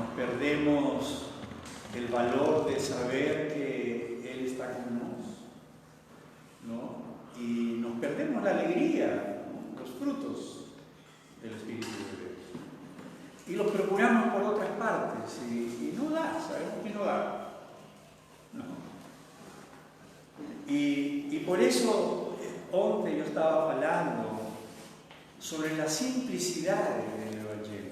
nos perdemos el valor de saber que Él está con nosotros, ¿no? Y nos perdemos la alegría, ¿no? Los frutos del Espíritu de Dios. Y los procuramos por otras partes y no da, sabemos que no da. ¿No? Y por eso, onte yo estaba hablando sobre la simplicidad del Evangelio.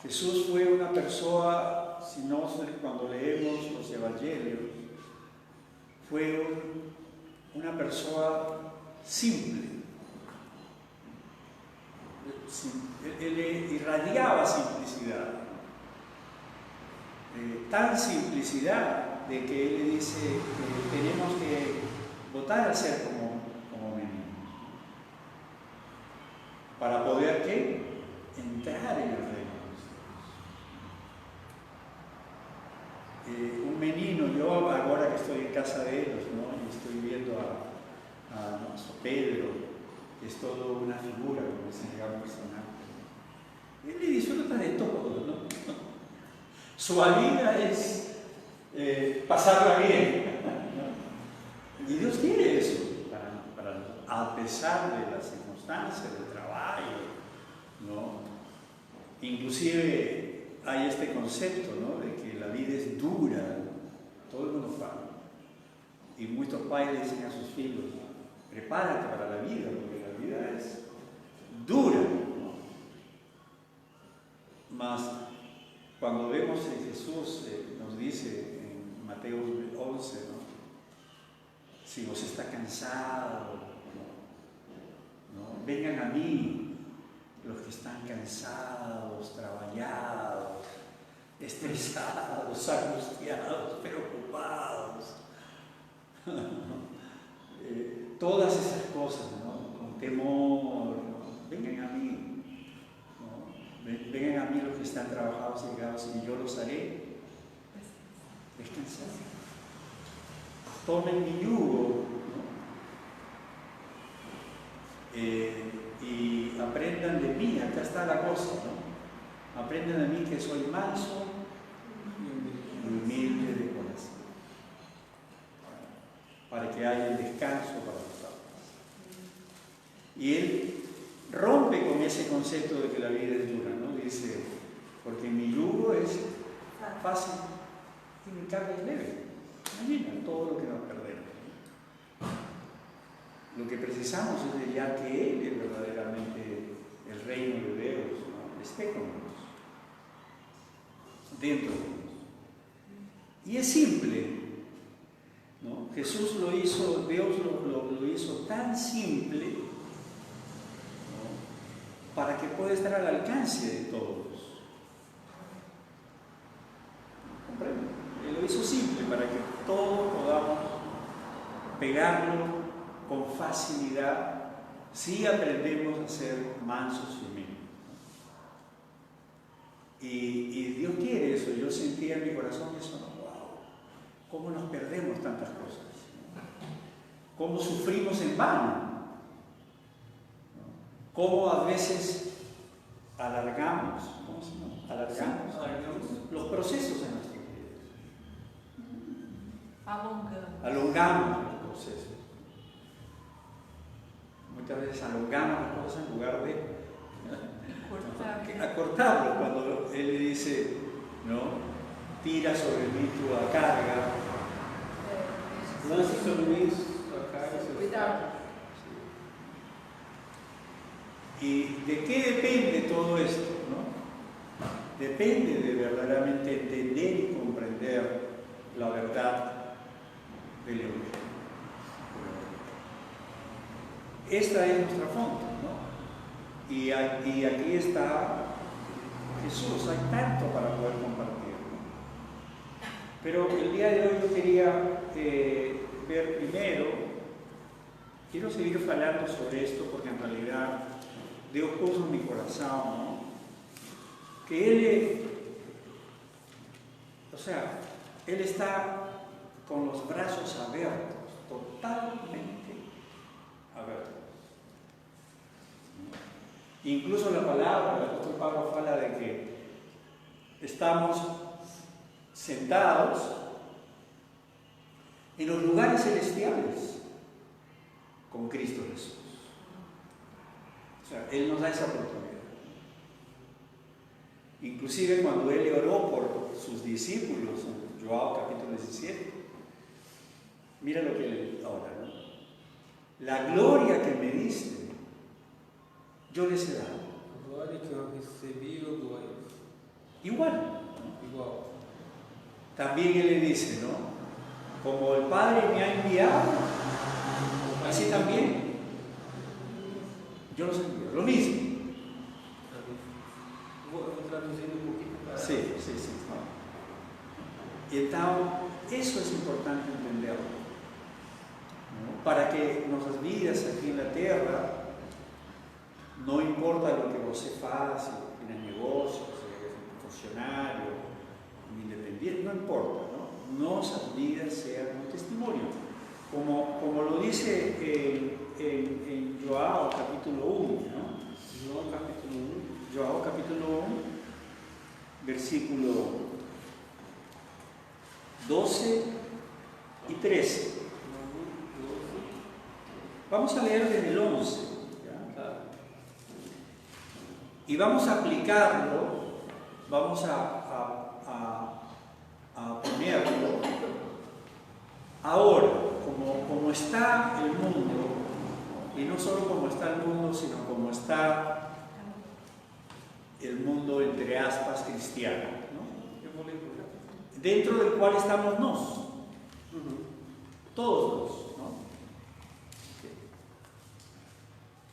Jesús fue una persona, si no, cuando leemos los Evangelios, fue una persona simple. Él irradiaba simplicidad. Tan simplicidad de que él le dice que tenemos que votar a ser como meninos. Para poder, ¿qué? Entrar en el reino de Dios. Un menino, yo ahora que estoy en casa de ellos, ¿no? Y estoy viendo a nuestro Pedro, que es todo una figura, como se llama un personaje. Él le disfruta de todo, ¿no? Su vida es pasarla bien. ¿No? Y Dios quiere eso, a pesar de las circunstancias, del trabajo, ¿no? Inclusive hay este concepto, ¿no? De que la vida es dura, ¿no? Todo el mundo fala. Y muchos padres le dicen a sus hijos, prepárate para la vida, porque la vida es dura, ¿no? Mas cuando vemos que Jesús nos dice en Mateo 11, ¿no? Si vos está cansado, ¿no? Vengan a mí los que están cansados, trabajados, estresados, angustiados, preocupados. Todas esas cosas, ¿no? Con temor, ¿no? Vengan a mí, ¿no? Vengan a mí los que están trabajados y llegados y yo los haré descansar. Tomen mi yugo, ¿no? Y aprendan de mí, acá está la cosa, ¿no? Aprendan de mí que soy manso y humilde de corazón, para que haya descanso para los almas. Y él rompe con ese concepto de que la vida es dura, ¿no? Dice, porque mi yugo es fácil y mi carga es leve. Imagina todo lo que nos perdemos. Lo que precisamos es de ya que Él es verdaderamente el reino de Dios, ¿no? Esté con nosotros, dentro de nosotros. Y es simple, ¿no? Jesús lo hizo, Dios lo hizo tan simple, ¿no? Para que pueda estar al alcance de todos. ¿Comprenden? Él lo hizo simple para que todos podamos pegarlo con facilidad si aprendemos a ser mansos y humildes. Y Dios quiere eso. Yo sentía en mi corazón eso, ¿no? Wow, cómo nos perdemos tantas cosas, ¿no? Cómo sufrimos en vano, ¿no? Cómo a veces alargamos, ¿cómo se llama? Alargamos los procesos en nuestras vidas. Alongamos los procesos. Muchas veces alongamos las cosas en lugar de acortarlo. Cuando él le dice, ¿no? Tira sobre mí tu carga. Lanza sobre mí tu carga. Cuidado. ¿Y de qué depende todo esto, no? Depende de verdaderamente entender y comprender la verdad del Evangelio. Esta es nuestra fuente, ¿no? Y aquí está Jesús, hay tanto para poder compartir, ¿no? Pero el día de hoy yo quería ver primero, quiero seguir hablando sobre esto porque en realidad Dios puso en mi corazón, ¿no? Que Él está con los brazos abiertos, totalmente abiertos. Incluso la palabra, el apóstol Pablo habla de que que estamos sentados en los lugares celestiales con Cristo Jesús. O sea, Él nos da esa oportunidad. Inclusive cuando Él oró por sus discípulos, en Joao capítulo 17, mira lo que Él ora, ¿no? La gloria que me diste, yo les he dado. A glória que eu recebi, eu dou a eles. Igual, ¿no? Igual. También Él le dice, ¿no? Como el Padre me ha enviado, así también yo los envío. Lo mismo. Vou traduzindo pouquinho para... Sí. Y entonces, eso es importante entenderlo, ¿no? Para que nuestras vidas aquí en la tierra, no importa lo que você faça, en el negocio, seas un funcionario, un independiente, no importa, ¿no? Nuestras vidas sean un testimonio. Como lo dice en Joao capítulo 1, ¿no? João capítulo 1. Joao capítulo 1, versículo 12 y 13. Vamos a leer desde el 11. ¿Ya? Y vamos a aplicarlo, vamos a ponerlo ahora, como está el mundo, y no solo como está el mundo, sino como está el mundo entre aspas cristiano, ¿no? Dentro del cual estamos nos, todos nos, ¿no? Okay.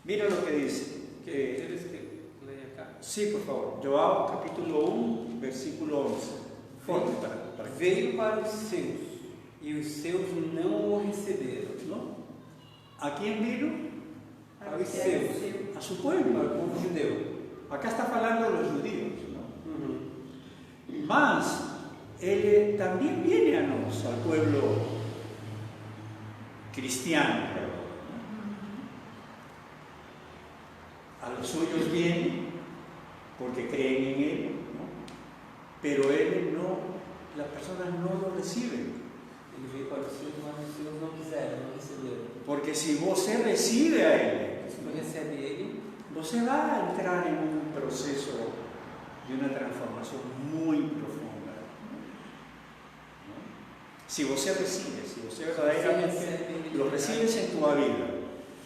Mira lo que dice. ¿Quieres que lea acá? Sí, por favor. Joao capítulo 1, versículo 11. Fuerte para que... Veio para os seus, e os seus não o receberam. ¿No? ¿A quién vino? Para os seus, A su para pueblo. o povo judeu. Acá está hablando de los judíos, ¿no? Más, Él también viene a nosotros, al pueblo cristiano. A los suyos viene porque creen en Él, ¿no? Pero Él no, las personas no lo reciben. Ele veio para os seus, mas os seus não quiseram, não receberam. Porque si você recibe a Él, Se não recebe ele, você va a entrar en un proceso de una transformación muy profunda, ¿no? Si você recibe, si você verdaderamente lo recibes en tu vida,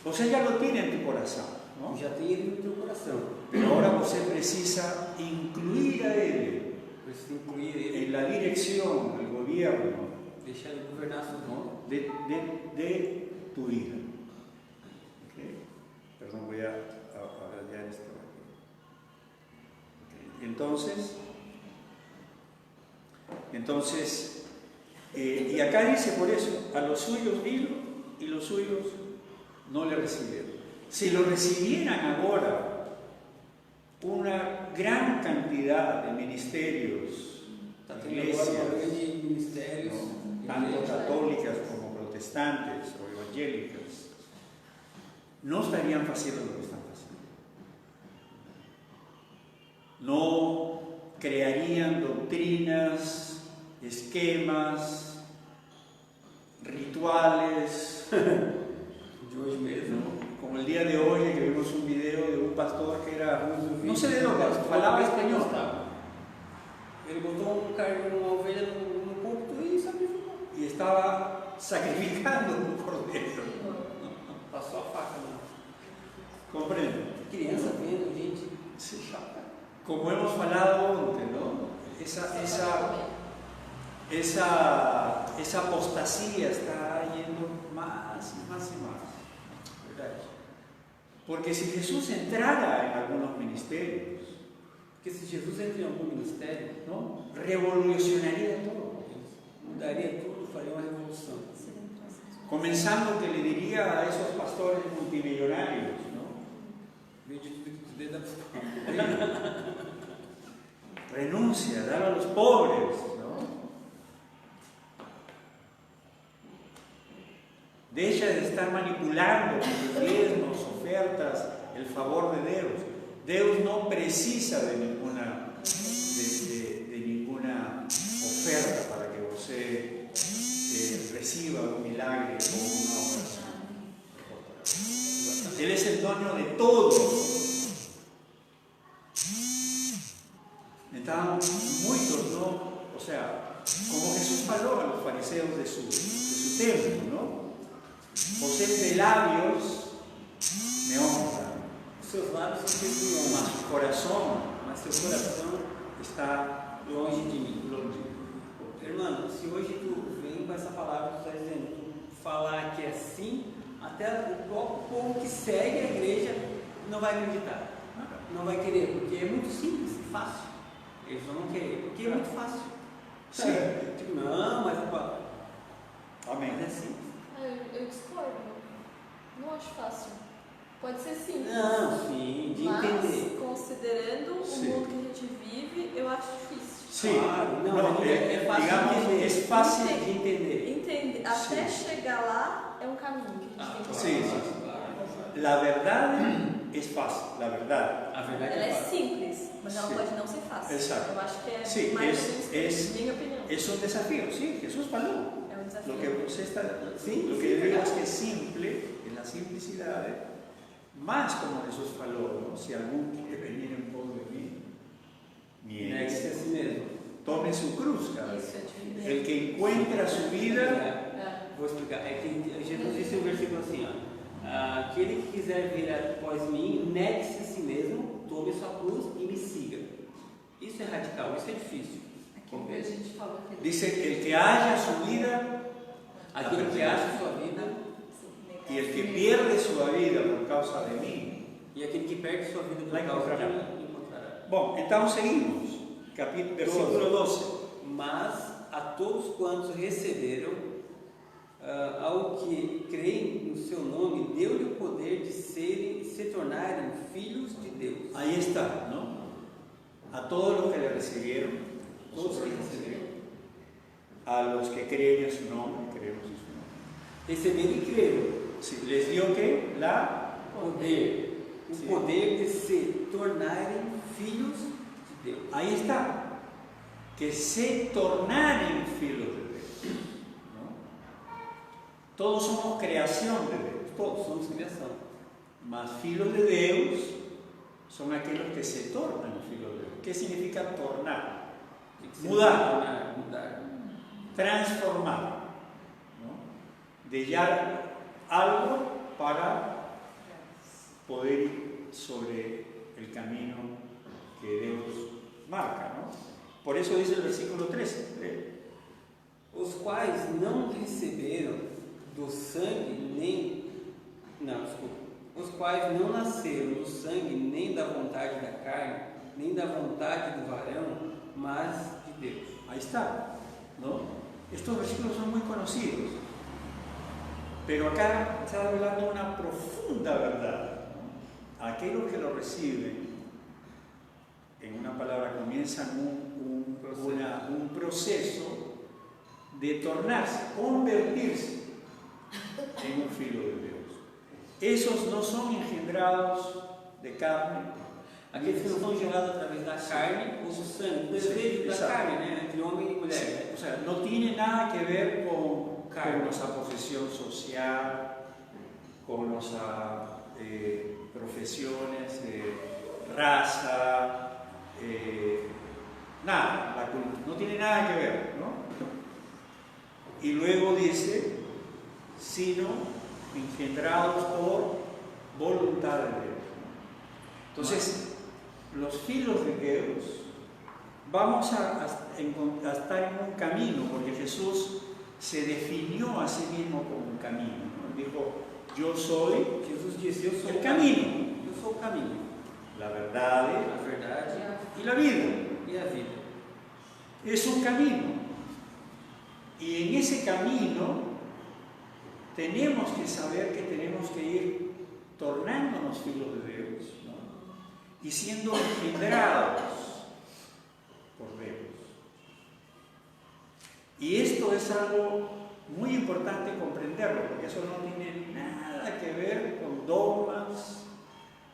você ya lo tiene en tu corazón, ¿no? já tem ele no teu coração. Pero ahora você precisa incluir a Él Precisa incluir ele, en la dirección, el gobierno, deixar ele governar sua vida. ¿no? de tu vida. ¿Okay? Perdón, voy a rayar esto aquí. Okay. Entonces, y acá dice por eso, a los suyos vino y los suyos no le recibieron. Si lo recibieran ahora, una gran cantidad de ministerios, Está tendo iglesias, agora uma grande ministérios, ¿no? Tanto católicas como protestantes o evangélicas, no estarían haciendo lo que están haciendo. No crearían doctrinas, esquemas, rituales, de hoje mesmo. ¿no? Como el día de hoy que vimos un video de un pastor que era, no sé de dónde, hablaba español. Ele botou uma ovelha no púlpito e sacrificou. Y estaba sacrificando un cordero. Passou a faca, né? ¿Comprende? Criança vendo, gente. Sí. Como hemos hablado antes, ¿no? Esa apostasía está yendo más y más y más. ¿Verdad? Porque si Jesús entrara en algunos ministerios, Porque se Jesus entra em algum ministério, ¿no? Revolucionaría todo. mudaria tudo, faria uma revolução. Comenzando que le diría a esos pastores multimillonarios, ¿no? Veio de tudo que tu dedo Renuncia, dar a los pobres, ¿no? Deja de estar manipulando con los diezmos, ofertas, el favor de Dios. Dios no precisa de ninguna de ninguna oferta para que você reciba un milagre o una oración. Él es el dueño de todo. Estaban muchos, ¿no? O sea, como Jesús faló a los fariseos de su templo, ¿no? Vocês de labios me honran, Seus lábios são cheios de honra, mas su corazón mas seu coração está longe de mim. longe. Irmão, se hoje tu vem com essa palavra, tu está dizendo, tu falar que é assim, até o próprio povo que segue a igreja não vai acreditar, não vai querer, porque é muito simples, fácil. Eles vão querer, porque é muito fácil. Sim. Tipo, não, mas Amém. é simples. Eu discordo. Não acho fácil. Pode ser simples. Não, sim, de mas, entender. considerando Sim. o mundo que a gente vive, eu acho difícil. Sí, Claro, no, é fácil digamos, de entender. es fácil. de entender. Entender. Até Sim. chegar lá é um caminho que a gente tem que Sí, fazer. sí. Claro. La verdad es fácil, la verdad. A verdade Ela é é fácil. simples, mas ela Sim. pode não ser fácil. Exato. Eu acho que é Sí, mais ou menos es, minha opinião. es un desafío, sí, Jesús faló. É um desafio. Lo que usted está, Sí, lo sí, que yo digo claro. es que es simple, en la simplicidad, más como Jesús faló, ¿no? Si algún quiere venir en pos de mí, Negue-se a niegue, si mesmo. tome su cruz cada Isso vez. é difícil. El que encuentra su vida, É. Vou explicar. É que Jesus disse um versículo assim, ó. Aquele que quiser vir após mim, negue-se a si mesmo, tome sua cruz e me siga. Isso é radical, isso é difícil. Aquilo que a gente falou que dice, el que haya su vida, Aquele que acha sua vida y el que pierde su vida por causa de mí. e aquele que perde sua vida Lá por causa de encontrará. mim, encontrará. Bom, então seguimos. Versículo 12. Mas a todos quantos receberam, ao que creem no seu nome, deu-lhe o poder de se tornarem filhos de Deus. Ahí está, ¿no? A todos los que le recibieron, Todos que receberam. a los que creen en su nombre, creemos en su nombre. Receberam e creram. Sí, les dio que la Poder. O Sim. poder de se tornarem filhos de Deus. ahí está, que se tornaren filos de Dios, ¿no? Todos somos creación de Dios, Todos somos criação. mas filos de Dios son aquellos que se tornan filos de Dios. ¿Qué significa tornar? Tem que se Mudar. tornar, mudar. Transformar, ¿no? De ya algo para poder ir sobre el camino que Dios marca, ¿no? Por eso dice el versículo 13. Os quais não receberam do sangue nem. Não, desculpa. Os quais não nasceram do sangue nem da vontade da carne, nem da vontade do varão, mas de Deus. Ahí está, ¿no? Estos versículos son muy conocidos, pero acá está hablando de una profunda verdad, ¿no? Aquellos que lo reciben, en una palabra, comienzan un proceso de tornarse, convertirse en un filo de Dios. Esos no son engendrados de carne. Aqueles que não são gerados através da carne ou do sangue, do desejo da Exato. carne, né? Entre homem e mulher. O sea, no tiene nada que ver con Carne. nuestra posición social, con nuestras profesiones, raza, nada, la cultura, no tiene nada que ver, ¿no? Y luego dice, sino engendrados por voluntad de Dios, ¿no? Entonces, los filos de Dios, vamos a estar en un camino, porque Jesús se definió a sí mismo como un camino, ¿no? Dijo, yo soy Jesus disse: Eu sou el o camino, Eu sou o caminho, la verdad a verdade y la vida. e a vida. Es un camino. Y en ese camino tenemos que saber que tenemos que ir tornándonos filos de Dios, ¿no? Y siendo engendrados por Dios. Y esto es algo muy importante comprenderlo, porque eso no tiene nada que ver con dogmas,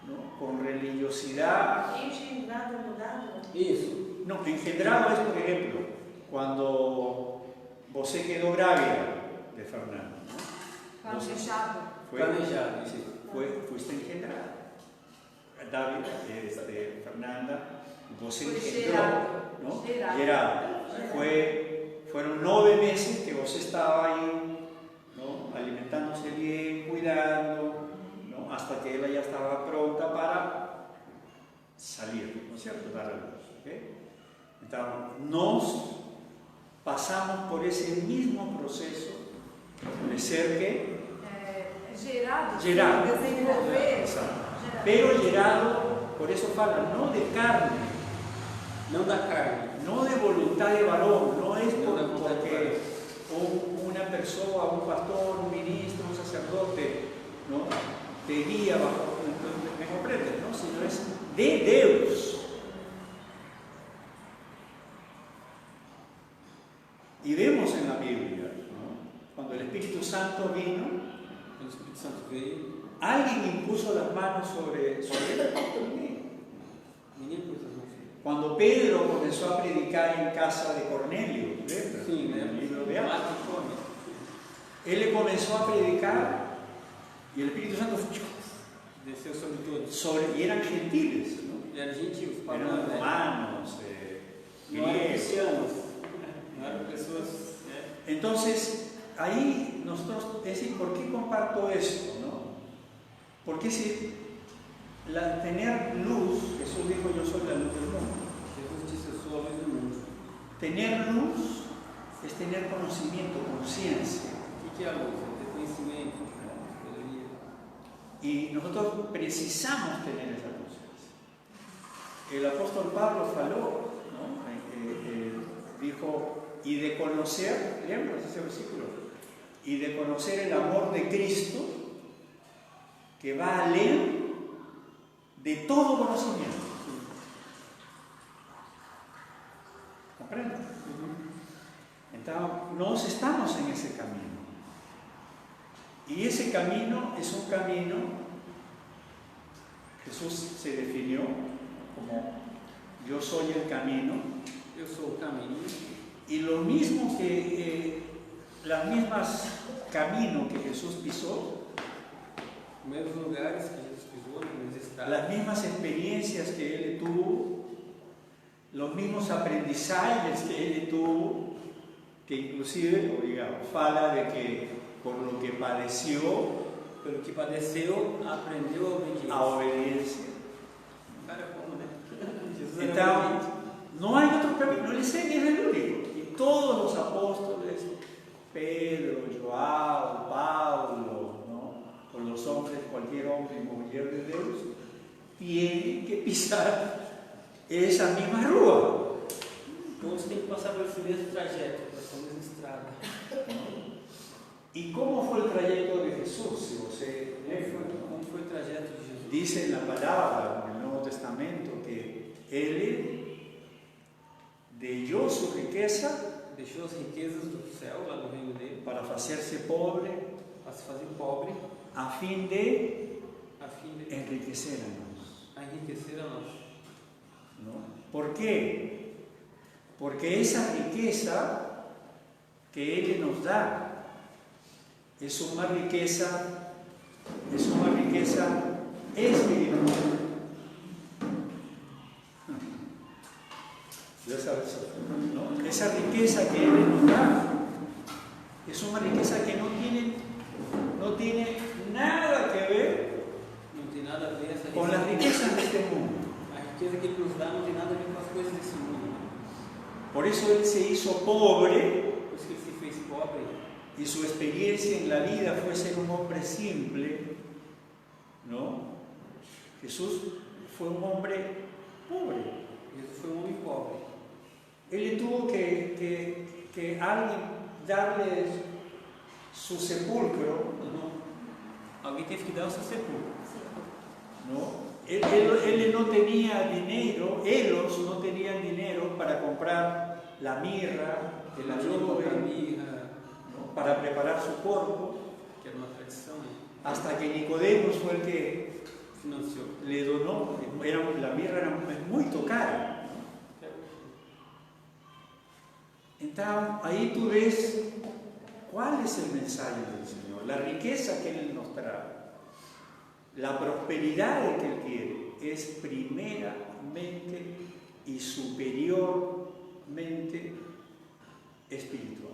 ¿no? con religiosidad. Engendrado, mudado? Isso. No, engendrado es, por ejemplo, cuando você quedó grávida de Fernando. Planejado. Planejado, isso. Fuiste engendrada. David, Fernanda, você Foi engendró, gerado. ¿no? Gerado. Gerado. Fueron 9 meses que vos estaba ahí, ¿no? Alimentándose bien, cuidando, ¿no? Hasta que ella ya estaba pronta para salir, ¿no es cierto? Dar a luz. ¿Okay? Entonces, nos pasamos por ese mismo proceso de ser que Gerado. gerado. Desenvolver. Exacto. Pero gerado, por eso fala, no de carne, Não da carne. no de voluntad de varón, no es No de voluntad de porque una persona, un pastor, un ministro, un sacerdote, ¿no? te guía bajo, me comprendes, ¿no? Sino es de Dios. Y vemos en la Biblia, ¿no? Cuando el Espíritu Santo vino, Quando o Espírito Santo veio, alguien impuso las manos sobre él. ninguém pôs as mãos. Cuando Pedro comenzó a predicar en casa de Cornelio, ¿ves? Sim, En né? el libro de Actos, Mata e come. él le comenzó a predicar y el Espíritu Santo Desceu sobre todos. y eran gentiles, ¿no? E eram gentios, Eran pagãos, né? romanos, Não eram griegos. cristianos. Não eram pessoas. Né? Entonces, ahí nosotros, es decir, ¿por qué comparto esto? ¿No? Porque si tener luz, Jesús dijo, yo soy la luz del mundo. Jesus disse: Eu sou a luz do mundo. Tener luz es tener conocimiento, conciencia. O que é a luz? É ter conhecimento, sabedoria. Y nosotros precisamos tener esa conciencia. El apóstol Pablo faló, ¿no? Dijo, y de conocer, leamos ese versículo, y de conocer el amor de Cristo, que va além de todo conocimiento. ¿Comprende? Entonces, nos estamos en ese camino. Y ese camino es un camino, Jesús se definió como yo soy el camino, Eu sou o caminho. y lo mismo que las mismas caminos que Jesús pisó, Os mesmos lugares que Jesus pisou, os mesmos estados. las mismas experiencias que él tuvo, los mismos aprendizajes que él tuvo, que inclusive, digamos, fala de que por lo que padeció, Pelo que padeceu, aprendeu a obediência. a obediencia. Cara, como, né? Jesus era Entonces, obediente. no hay otro camino, él es el único. Y todos los apóstoles, Pedro, Joao, Pablo, ¿no? O los hombres, cualquier hombre y mujer de Dios, tienen que pisar esa misma rúa. Todos têm que passar por esse mesmo trajeto, por essa mesma estrada. ¿Y cómo fue el trayecto de Jesús? Si você lee, Como foi o trajeto de Jesus? dice en la palabra, en el Nuevo Testamento, que él dejó su riqueza Deixou as riquezas do céu, lá do reino dele, para hacerse pobre para se fazer pobre, a fin de a fim de enriquecernos, enriquecer a nós. ¿no? ¿Por qué? Porque esa riqueza que Él nos da es una riqueza espiritual. Ya sabes, ¿no? Esa riqueza que Él nos da es una riqueza que no tiene nada que ver Não tem nada a ver essa con las riquezas de este mundo. A riqueza que ele nos dá não tem nada a ver com as coisas desse mundo. Por eso Él se hizo pobre Por isso que ele se fez pobre. y su experiencia en la vida fue ser un hombre simple, ¿no? Jesús fue un hombre pobre. Jesus foi um homem pobre. Él le tuvo que alguien darle su sepulcro, Alguém teve que dar o seu sepulcro. ¿no? Él no tenía dinero, ellos no tenían dinero para comprar la mirra, el Ele tinha que comprar aloe, mirra, ¿no? Para preparar su cuerpo, que era uma tradição, né? hasta que Nicodemos fue el que financiou. le donó, la mirra era muy cara. Entonces, ahí tú ves cuál es el mensaje del Señor, la riqueza que Él nos trae, la prosperidad que Él quiere, es primeramente y superiormente espiritual.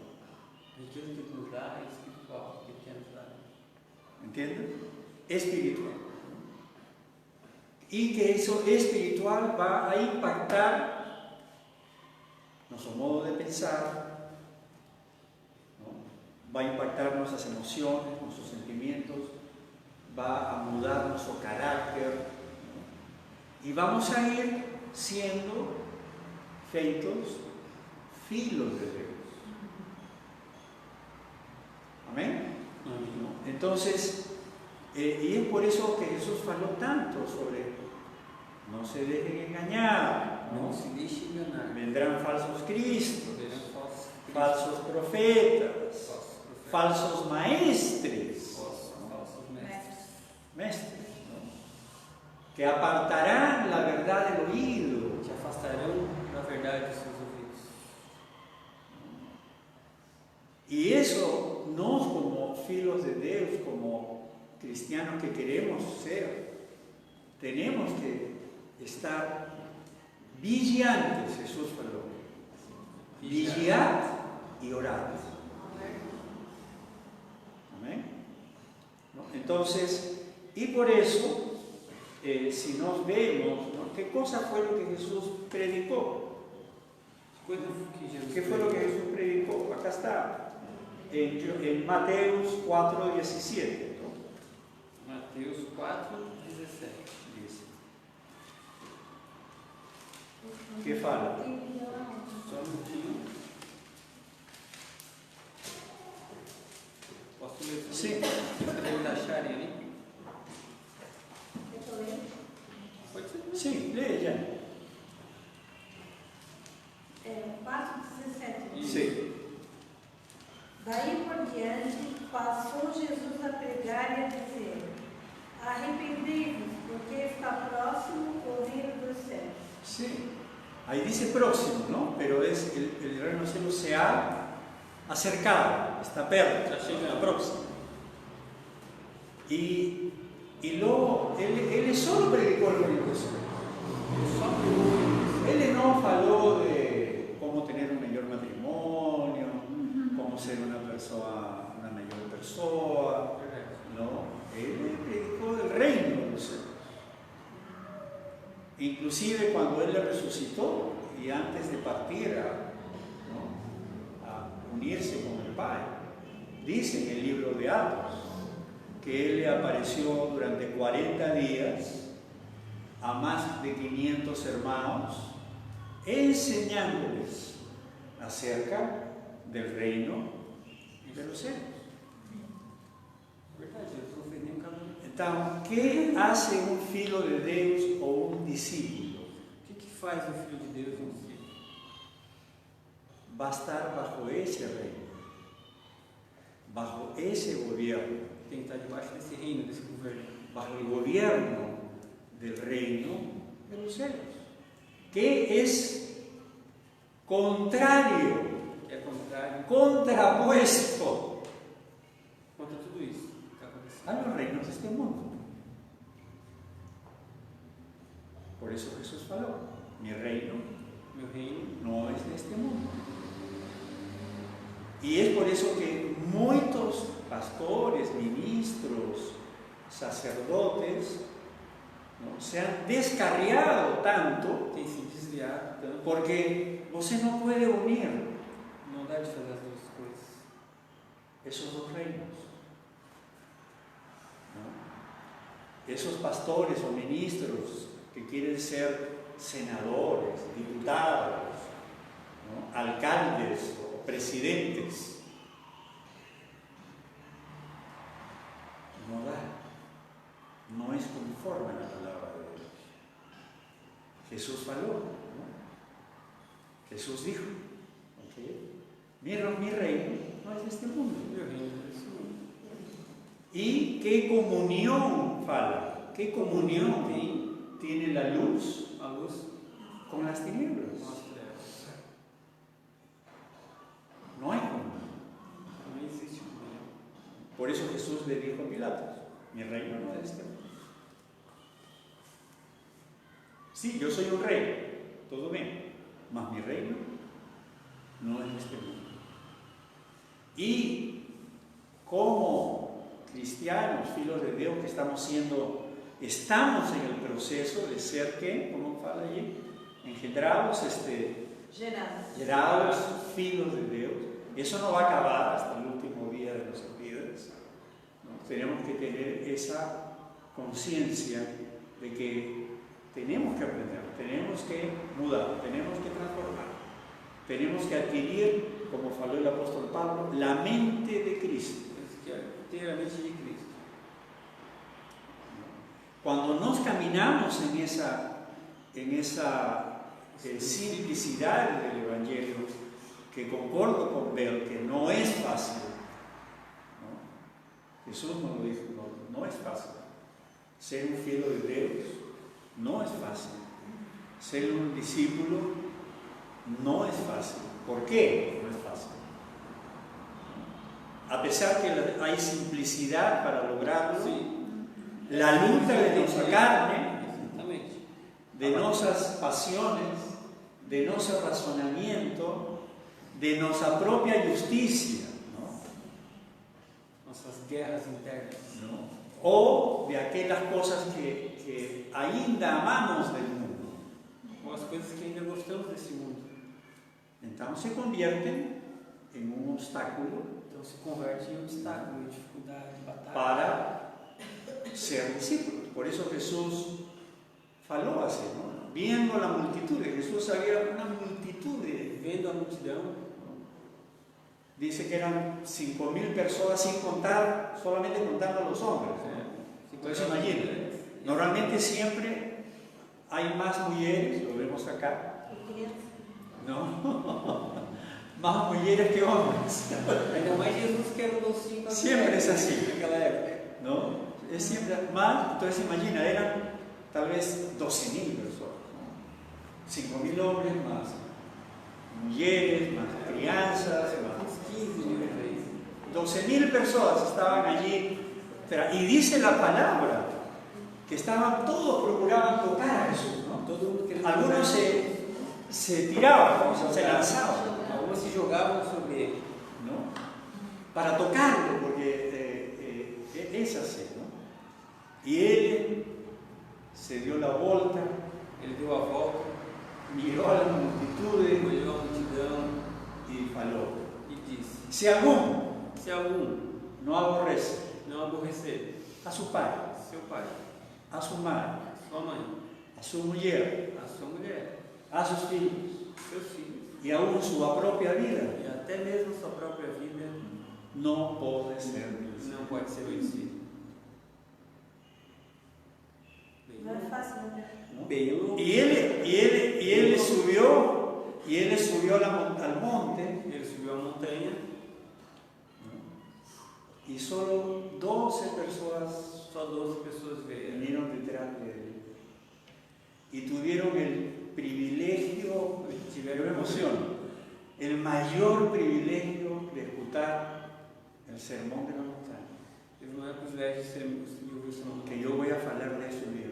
A riqueza que nos dá é espiritual, que quer nos dar. ¿Entienden? Espiritual. Y que eso espiritual va a impactar nuestro modo de pensar, ¿no? Va a impactar nuestras emociones, nuestros sentimientos, va a mudar nuestro carácter, ¿no? Y vamos a ir siendo feitos filos de Dios. Amén. ¿No? Entonces, y es por eso que Jesús faló tanto sobre no se dejen engañar, Não ¿no? se deixe enganar. Vendrán falsos cristos, Verão falsos falsos profetas, falsos profetas, falsos maestres, falsos mestres. mestres, ¿no? Que apartarán la verdad del oído. Te afastarão da verdade dos seus ouvidos. Y eso, nos como filos de Dios, como cristianos que queremos ser, tenemos que estar vigilantes, Jesús faló. Vigiad y orad. Amén. ¿No? Entonces, y por eso, si nos vemos, ¿no? ¿Qué cosa fue lo que Jesús predicó? ¿Qué fue lo que Jesús predicó? Acá está, en Mateos 4:17. ¿No? Mateus 4:17. Dice. ¿Qué fala? Só um minutinho. Posso ler? Sí. Podemos acharem ali? Pode ser. Sí, lee ya. 4:17. Sí. Daí por diante, passou Jesus a pregar e a dizer: arrependei-vos, porque está próximo o reino dos céus. Sí. Ahí dice próximo, ¿no? Pero es el reino de los cielos se ha acercado, está perto, está próximo. Y luego, él solo predicó el reino de los cielos. Él no faló de cómo tener un mejor matrimonio, cómo ser una mejor persona, no. Él predicó el reino de los cielos. Inclusive cuando Él le resucitó y antes de partir a unirse con el Padre, dice en el libro de Atos que Él le apareció durante 40 días a más de 500 hermanos, enseñándoles acerca del reino de los cielos. Verdade, Jesus não fez nenhum casamento. Entonces, ¿qué hace un filo de Dios o un discípulo? O que faz o Filho de Deus em si? Va a estar bajo ese reino, bajo ese gobierno, Tem que estar debaixo desse reino, desse governo. bajo el gobierno del reino de los cielos, que es contrario, Que é contrário contrapuesto contra tudo isso que está acontecendo. a los reinos de este mundo. Por eso Jesús faló, mi reino Meu reino no es de este mundo. Y es por eso que muchos pastores, ministros, sacerdotes, ¿no? se han descarriado tanto tem se desviado tanto, porque você no puede unir não dá de fazer as duas coisas. esos dos reinos. ¿No? Esos pastores o ministros que quieren ser senadores, diputados, ¿no? alcaldes o presidentes, no da, no es conforme a la palabra de Dios. Jesús faló, ¿no? Jesús dijo, ¿okay? mi reino no es de este mundo. Meu reino é desse mundo. ¿Y qué comunión fala? ¿Qué comunión tiene la luz a luz con las tinieblas? com as trevas. No hay comunión. Não existe comunhão. Por eso Jesús le dijo a Pilatos, mi reino no es de este mundo. Sí, yo soy un rey, todo bien, mas mi reino no es de este mundo. Y como cristianos, filos de Dios que estamos en el proceso de ser, ¿qué? ¿Cómo fala allí? Engendrados, gerados, filos de Dios. Eso no va a acabar hasta el último día de nuestras vidas, ¿no? Tenemos que tener esa conciencia de que tenemos que aprender, tenemos que mudar, tenemos que transformar, tenemos que adquirir, como faló el apóstol Pablo, la mente de Cristo. Ter a mente de Cristo. Cuando nos caminamos en esa simplicidad del Evangelio, que concordo con Bel, que no es fácil, ¿no? Jesús nos lo dijo, no es fácil. Ser un fiel de Dios no es fácil. Ser un discípulo no es fácil. ¿Por qué no es fácil? A pesar que hay simplicidad para lograrlo, la lucha de nuestra carne, de nuestras pasiones, de nuestro razonamiento, de nuestra propia justicia, ¿no? Nossas guerras internas. ¿No? O de aquellas cosas que ainda amamos del mundo. Ou as coisas que ainda gostamos desse mundo. Entonces se convierten en un obstáculo Então se converte em obstáculo, em dificuldade, em batalha. para ser discípulos. Por eso Jesús faló así, ¿no? Viendo la multitud, Jesús había una multitud Vendo a multidão, dice que eran 5.000 personas sin contar, solamente contando a los hombres, ¿no? Entonces imaginen, normalmente siempre hay más mujeres, lo vemos acá, ¿no? Más mujeres que hombres. ainda mais Jesus que era o docinho para Siempre es así, naquela época. ¿no? Es siempre más, entonces imagina, eran tal vez 12.000 personas, ¿no? 5.000 hombres más mujeres, más crianzas, más Uns 15 mil vezes. 12.000 personas estaban allí. Y dice la palabra que estaban todos procuraban tocar a Jesús, ¿no? Todo mundo querendo. Algunos se tiraban, se lanzaban, Alguns se jogavam sobre ele. ¿no? Para tocarlo, porque es así, ¿no? Y él se dio la vuelta, Ele deu a volta, miró a las multitudes olhou a multidão y faló: e disse: si alguno se algum no aborrece não aborrecer a su padre, seu pai, a su madre, sua mãe, a su mujer, a sua mulher, a sus hijos seus filhos y aún su propia vida, e até mesmo sua própria vida, no puede ser mi discípulo. não pode ser vencido. Não é fácil, né? ¿No? Bem, Y él subió al monte, ele subiu a montanha, y solo 12 personas só 12 pessoas vieram. vinieron detrás de él y tuvieron el privilegio, tuvieron emoción, el mayor privilegio de escuchar el sermón de la montaña, Teve uma época os velhos subiu isso não, que yo voy a hablar de eso bien,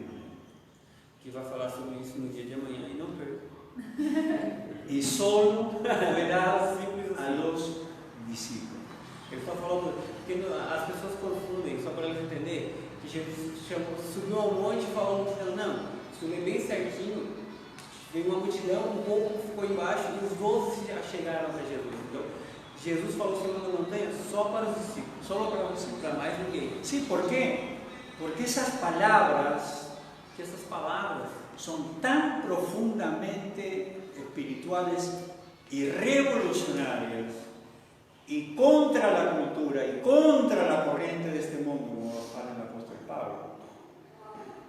que vai falar sobre isso no dia de amanhã e não perca. y solo fue dado Simples a assim. los discípulos. Ele está falando, porque as pessoas confundem, só para eles entenderem, que Jesus subiu ao monte e falou à multidão. Não, se eu ler bem certinho, veio uma multidão, um pouco ficou embaixo e os 12 já chegaram até Jesus. Então, Jesus falou sobre a montanha só para os discípulos, só para os discípulos, para mais ninguém. Sí, ¿por qué? Porque esas palabras Porque essas palavras son tan profundamente espirituales y revolucionarias y contra la cultura y contra la corriente de este mundo, como habla el apóstol Pablo,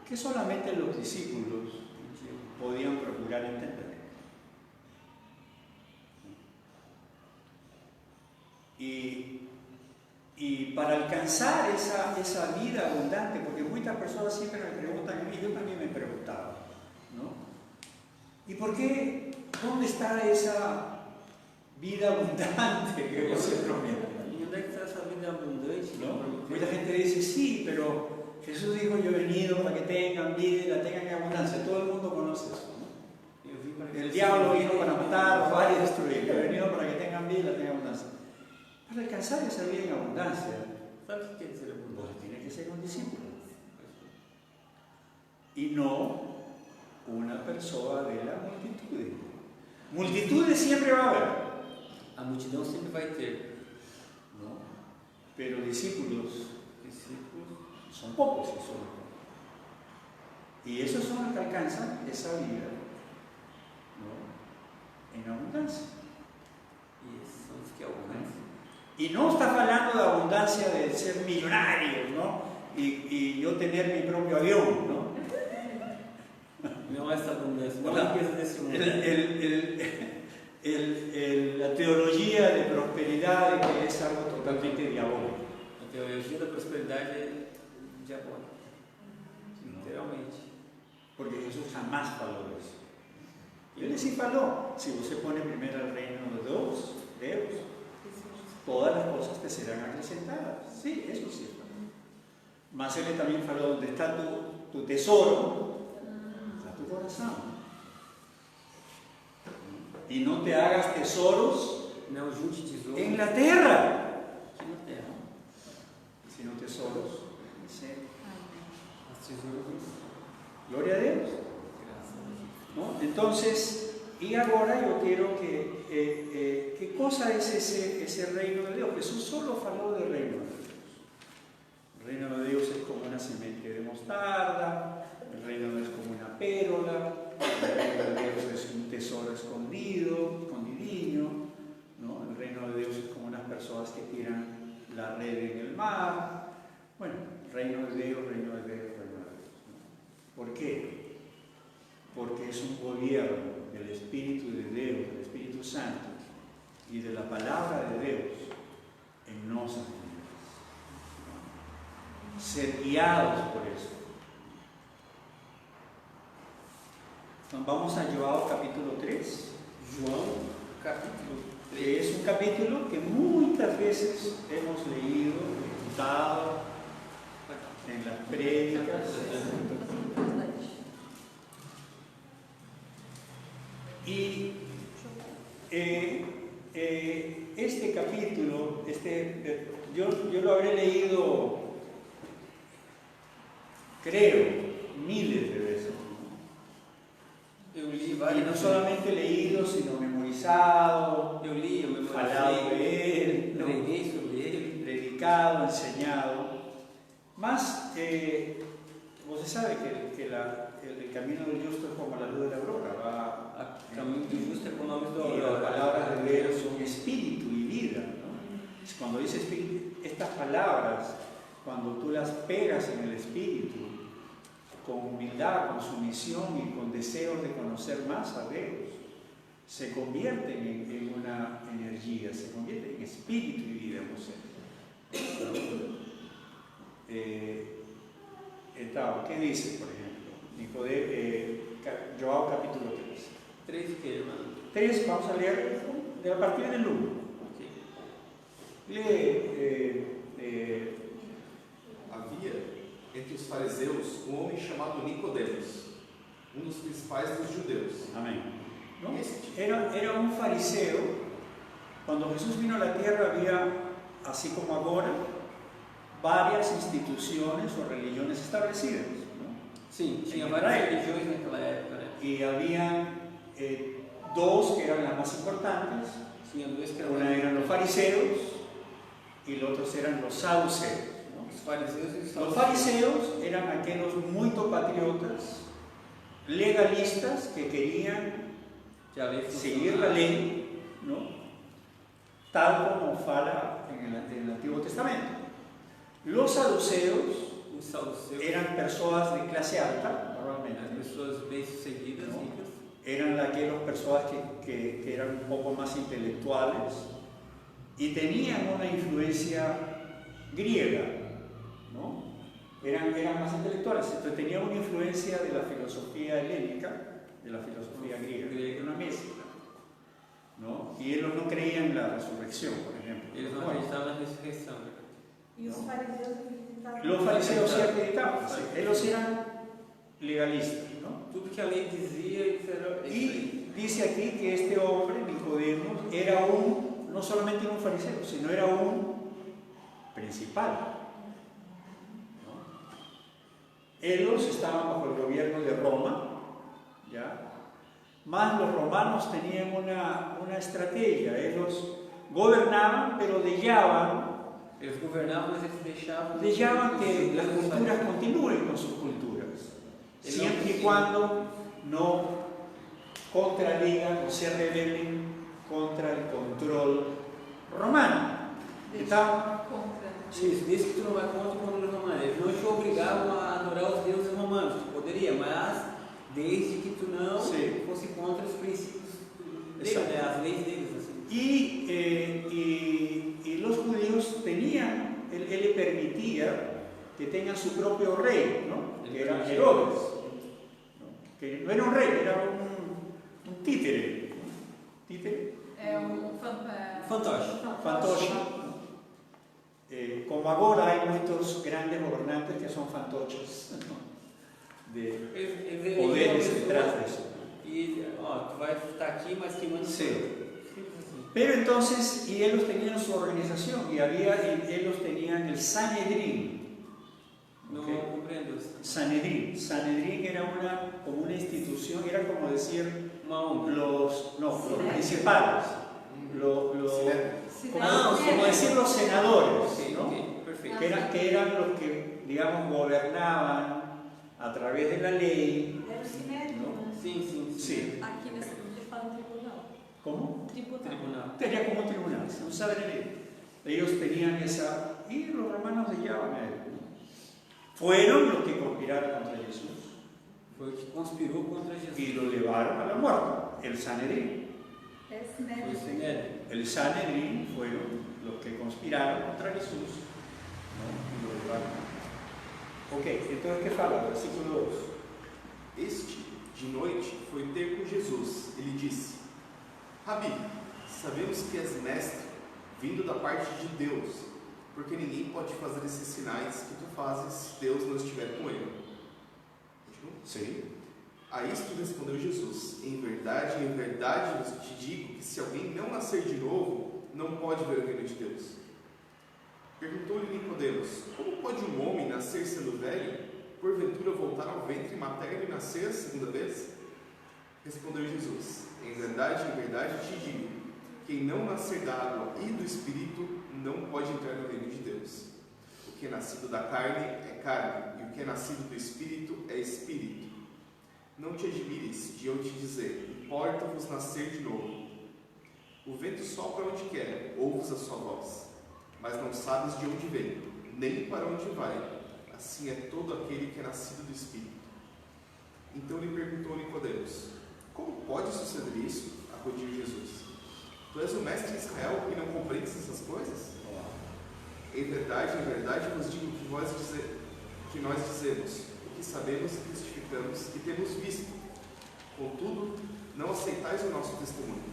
que solamente los discípulos podían procurar entender. Y para alcanzar esa vida abundante, porque porque muchas personas siempre me preguntan a mí, yo también me preguntaba, ¿no? ¿Y por qué? ¿Dónde está esa vida abundante que você promete? E onde é que está essa vida abundante? ¿No? Mucha gente dice, sí, pero Jesús dijo, yo he venido para que tengan vida y la tengan en abundancia. Todo el mundo conoce eso, ¿no? El diablo vino para matar, robar y destruir. Yo he venido para que tengan vida y la tengan en abundancia. Para alcanzar esa vida en abundancia, Sabe o que quer dizer abundante? vos tienes que ser un discípulo. Y no una persona de la multitud. Multitudes siempre va a haber, A multidão sempre vai ter. ¿no? Pero discípulos Discípulos. son pocos. Y esos son los que alcanzan esa vida, ¿no? En abundancia. E esses são os que alcançam. Y no está hablando de abundancia de ser millonarios, ¿no? Y yo tener mi propio avión, ¿no? Não é essa abundância, não é a riqueza desse mundo. La teología de prosperidad que es algo totalmente diabólico. A teologia da prosperidade é diabólica. Literalmente. Porque Jesús jamás faló de eso. Y él sí faló, si usted pone primero el reino de Dios, todas las cosas te serán acrescentadas. Sí, eso sí. Mas él también faló, donde está tu tesoro, está tu corazón. Y no te hagas tesoros Não junte tesouros en la tierra, aqui na terra. sino tesoros en el cielo. Os tesouros no céu. Gloria a Dios. Graças a Deus. ¿No? Entonces, y ahora yo quiero que, ¿qué cosa es ese reino de Dios? Jesús solo faló del reino de Dios. El reino de Dios es como una semente de mostarda, el reino de Dios es como una pérola, el reino de Dios es un tesoro escondidinho, ¿no? El reino de Dios es como unas personas que tiran la red en el mar. Bueno, reino de Dios, reino de Dios, reino de Dios, ¿no? ¿Por qué? Porque es un gobierno del Espíritu de Dios, del Espíritu Santo y de la palabra de Dios en nosotros. Ser guiados por eso. Entonces vamos a João capítulo 3. João, capítulo 3. Que es un capítulo que muchas veces hemos leído, escuchado en las prédicas. Y este capítulo, yo lo habré leído, creo, miles de veces. Eu li Y várias no solamente leído, sino memorizado, Eu li, eu falado memorizei, de él, ¿no? preguei sobre ele. Predicado, enseñado. Más, usted sabe que el camino del justo es como la luz de la aurora, va. O caminho do justo é com o nome do Y las Aurora. palabras de Dios son espíritu y vida, ¿no? Cuando dice espíritu, estas palabras, cuando tú las pegas en el espíritu, con humildad, con sumisión y con deseos de conocer más a Dios, se convierten en una energía, se convierten en espíritu y vida en usted. Entonces, ¿qué dice, por ejemplo? João capítulo 3. 3 de quê, irmão? 3, vamos a leer a partir del 1. Ok. Havia entre os fariseus um homem chamado Nicodemos, um dos principais dos judeus. Amén. ¿No? Ese tipo. Era un fariseo. Cuando Jesús vino a la tierra había, así como ahora, varias instituciones o religiones establecidas, ¿no? Sim, tinha Em várias Israel. religiões naquela época, né? Y había dos que eran las más importantes. Tinha dois que eram Una eran los fariseos y los otros eran los saduceos, ¿no? os fariseus e os Los saduceus. fariseos eran aquellos muy patriotas, legalistas, que querían Que a lei seguir la ley, ¿no? Tal como fala en el Antiguo Testamento. Los saduceos Os saduceus eran personas de clase alta, eram normalmente. pessoas bem-sucedidas, No. ricas. Eran aquellas personas que eran un poco más intelectuales y tenían una influencia griega, ¿no? eran más intelectuales, entonces tenían una influencia de la filosofía helénica, de la filosofía griega, era una mezcla, ¿no? Y ellos no creían en la resurrección, por ejemplo. Eles não acreditavam na ressurreição. E os fariseus acreditavam. Los fariseos sí acreditaban, sí, ellos eran legalistas, ¿no? Tudo que a lei dizia, eles eram. Y dice aquí que este hombre, Nicodemo, era no solamente un fariseo, sino era un principal. Ellos estaban bajo el gobierno de Roma, ¿ya? Más los romanos tenían una estrategia, ellos gobernaban, pero Eles governavam, mas eles deixavam. dejaban que las culturas continúen con sus culturas, siempre y cuando no contradigan o se rebelen contra el control romano. Estaban Isso, diz que tu não vai contra o controle romano. Eles não te obrigavam a adorar os deuses romanos. Tu poderia, mas desde que tu não Sim. fosse contra os princípios deles, Exato. né? As leis deles. Assim. Y los judíos tenían, él le permitía que tengan su propio rey, ¿no? Que era Herodes, ¿no? Que no era un rey, era un títere, ¿no? ¿Títere? É Fantoche. Fantoche. Como ahora hay muchos grandes gobernantes que son fantoches, ¿no? De Eles poderes elegem detrás uma de pessoa eso. e, ó, tu vai estar aqui, mas quem manda Sí. sou eu. Simples assim. Pero entonces, y ellos tenían su organización, y ellos tenían el Sanedrín. Não ¿Ok? compreendo isso. Sanedrín era como una institución, era como decir Uma ONG. los principales, como decir los senadores, Ok, ¿no? ok, perfeito. Que eran los que, digamos, gobernaban a través de la ley. Era o sinédrio, Não? né? Sim, sim, sim. Sí. Aqui nesse grupo eles falam tribunal. ¿Cómo? Tribunal. Tenía como tribunal, se usaba la ley. Ellos tenían esa, y los romanos llevaban a él. Fueron los que conspiraron contra Jesús Foi o que conspirou contra Jesus. y lo llevaron a la muerte, el Sanedrín. É Foi o sinédrio. Sinédrio. El Sanedrín fueron los que conspiraron contra Jesús, ¿no? Y lo llevaron. Ok, entonces, ¿qué fala? Versículo 2. Este, de noite, foi ter com Jesus. Ele disse: Rabi, sabemos que és mestre, vindo da parte de Deus, porque ninguém pode fazer esses sinais que tu fazes se Deus não estiver com ele. Continua? Sí. A isto respondeu Jesus: em verdade vos te digo que se alguém não nascer de novo, não pode ver o reino de Deus. Perguntou-lhe Nicodemos: como pode um homem nascer sendo velho, porventura voltar ao ventre materno e nascer a segunda vez? Respondeu Jesus: em verdade te digo, quem não nascer da água e do Espírito não pode entrar no reino de Deus. O que é nascido da carne é carne, e o que é nascido do Espírito é Espírito. Não te admires de eu te dizer: importa-vos nascer de novo. O vento sopra onde quer, ouves a sua voz, mas não sabes de onde vem, nem para onde vai. Assim é todo aquele que é nascido do Espírito. Então lhe perguntou Nicodemos: como pode suceder isso? Acudiu Jesus: tu és o mestre de Israel e não compreendes essas coisas? Em verdade vos digo que nós dizemos o que sabemos e testificamos e temos visto. Contudo, não aceitais o nosso testemunho.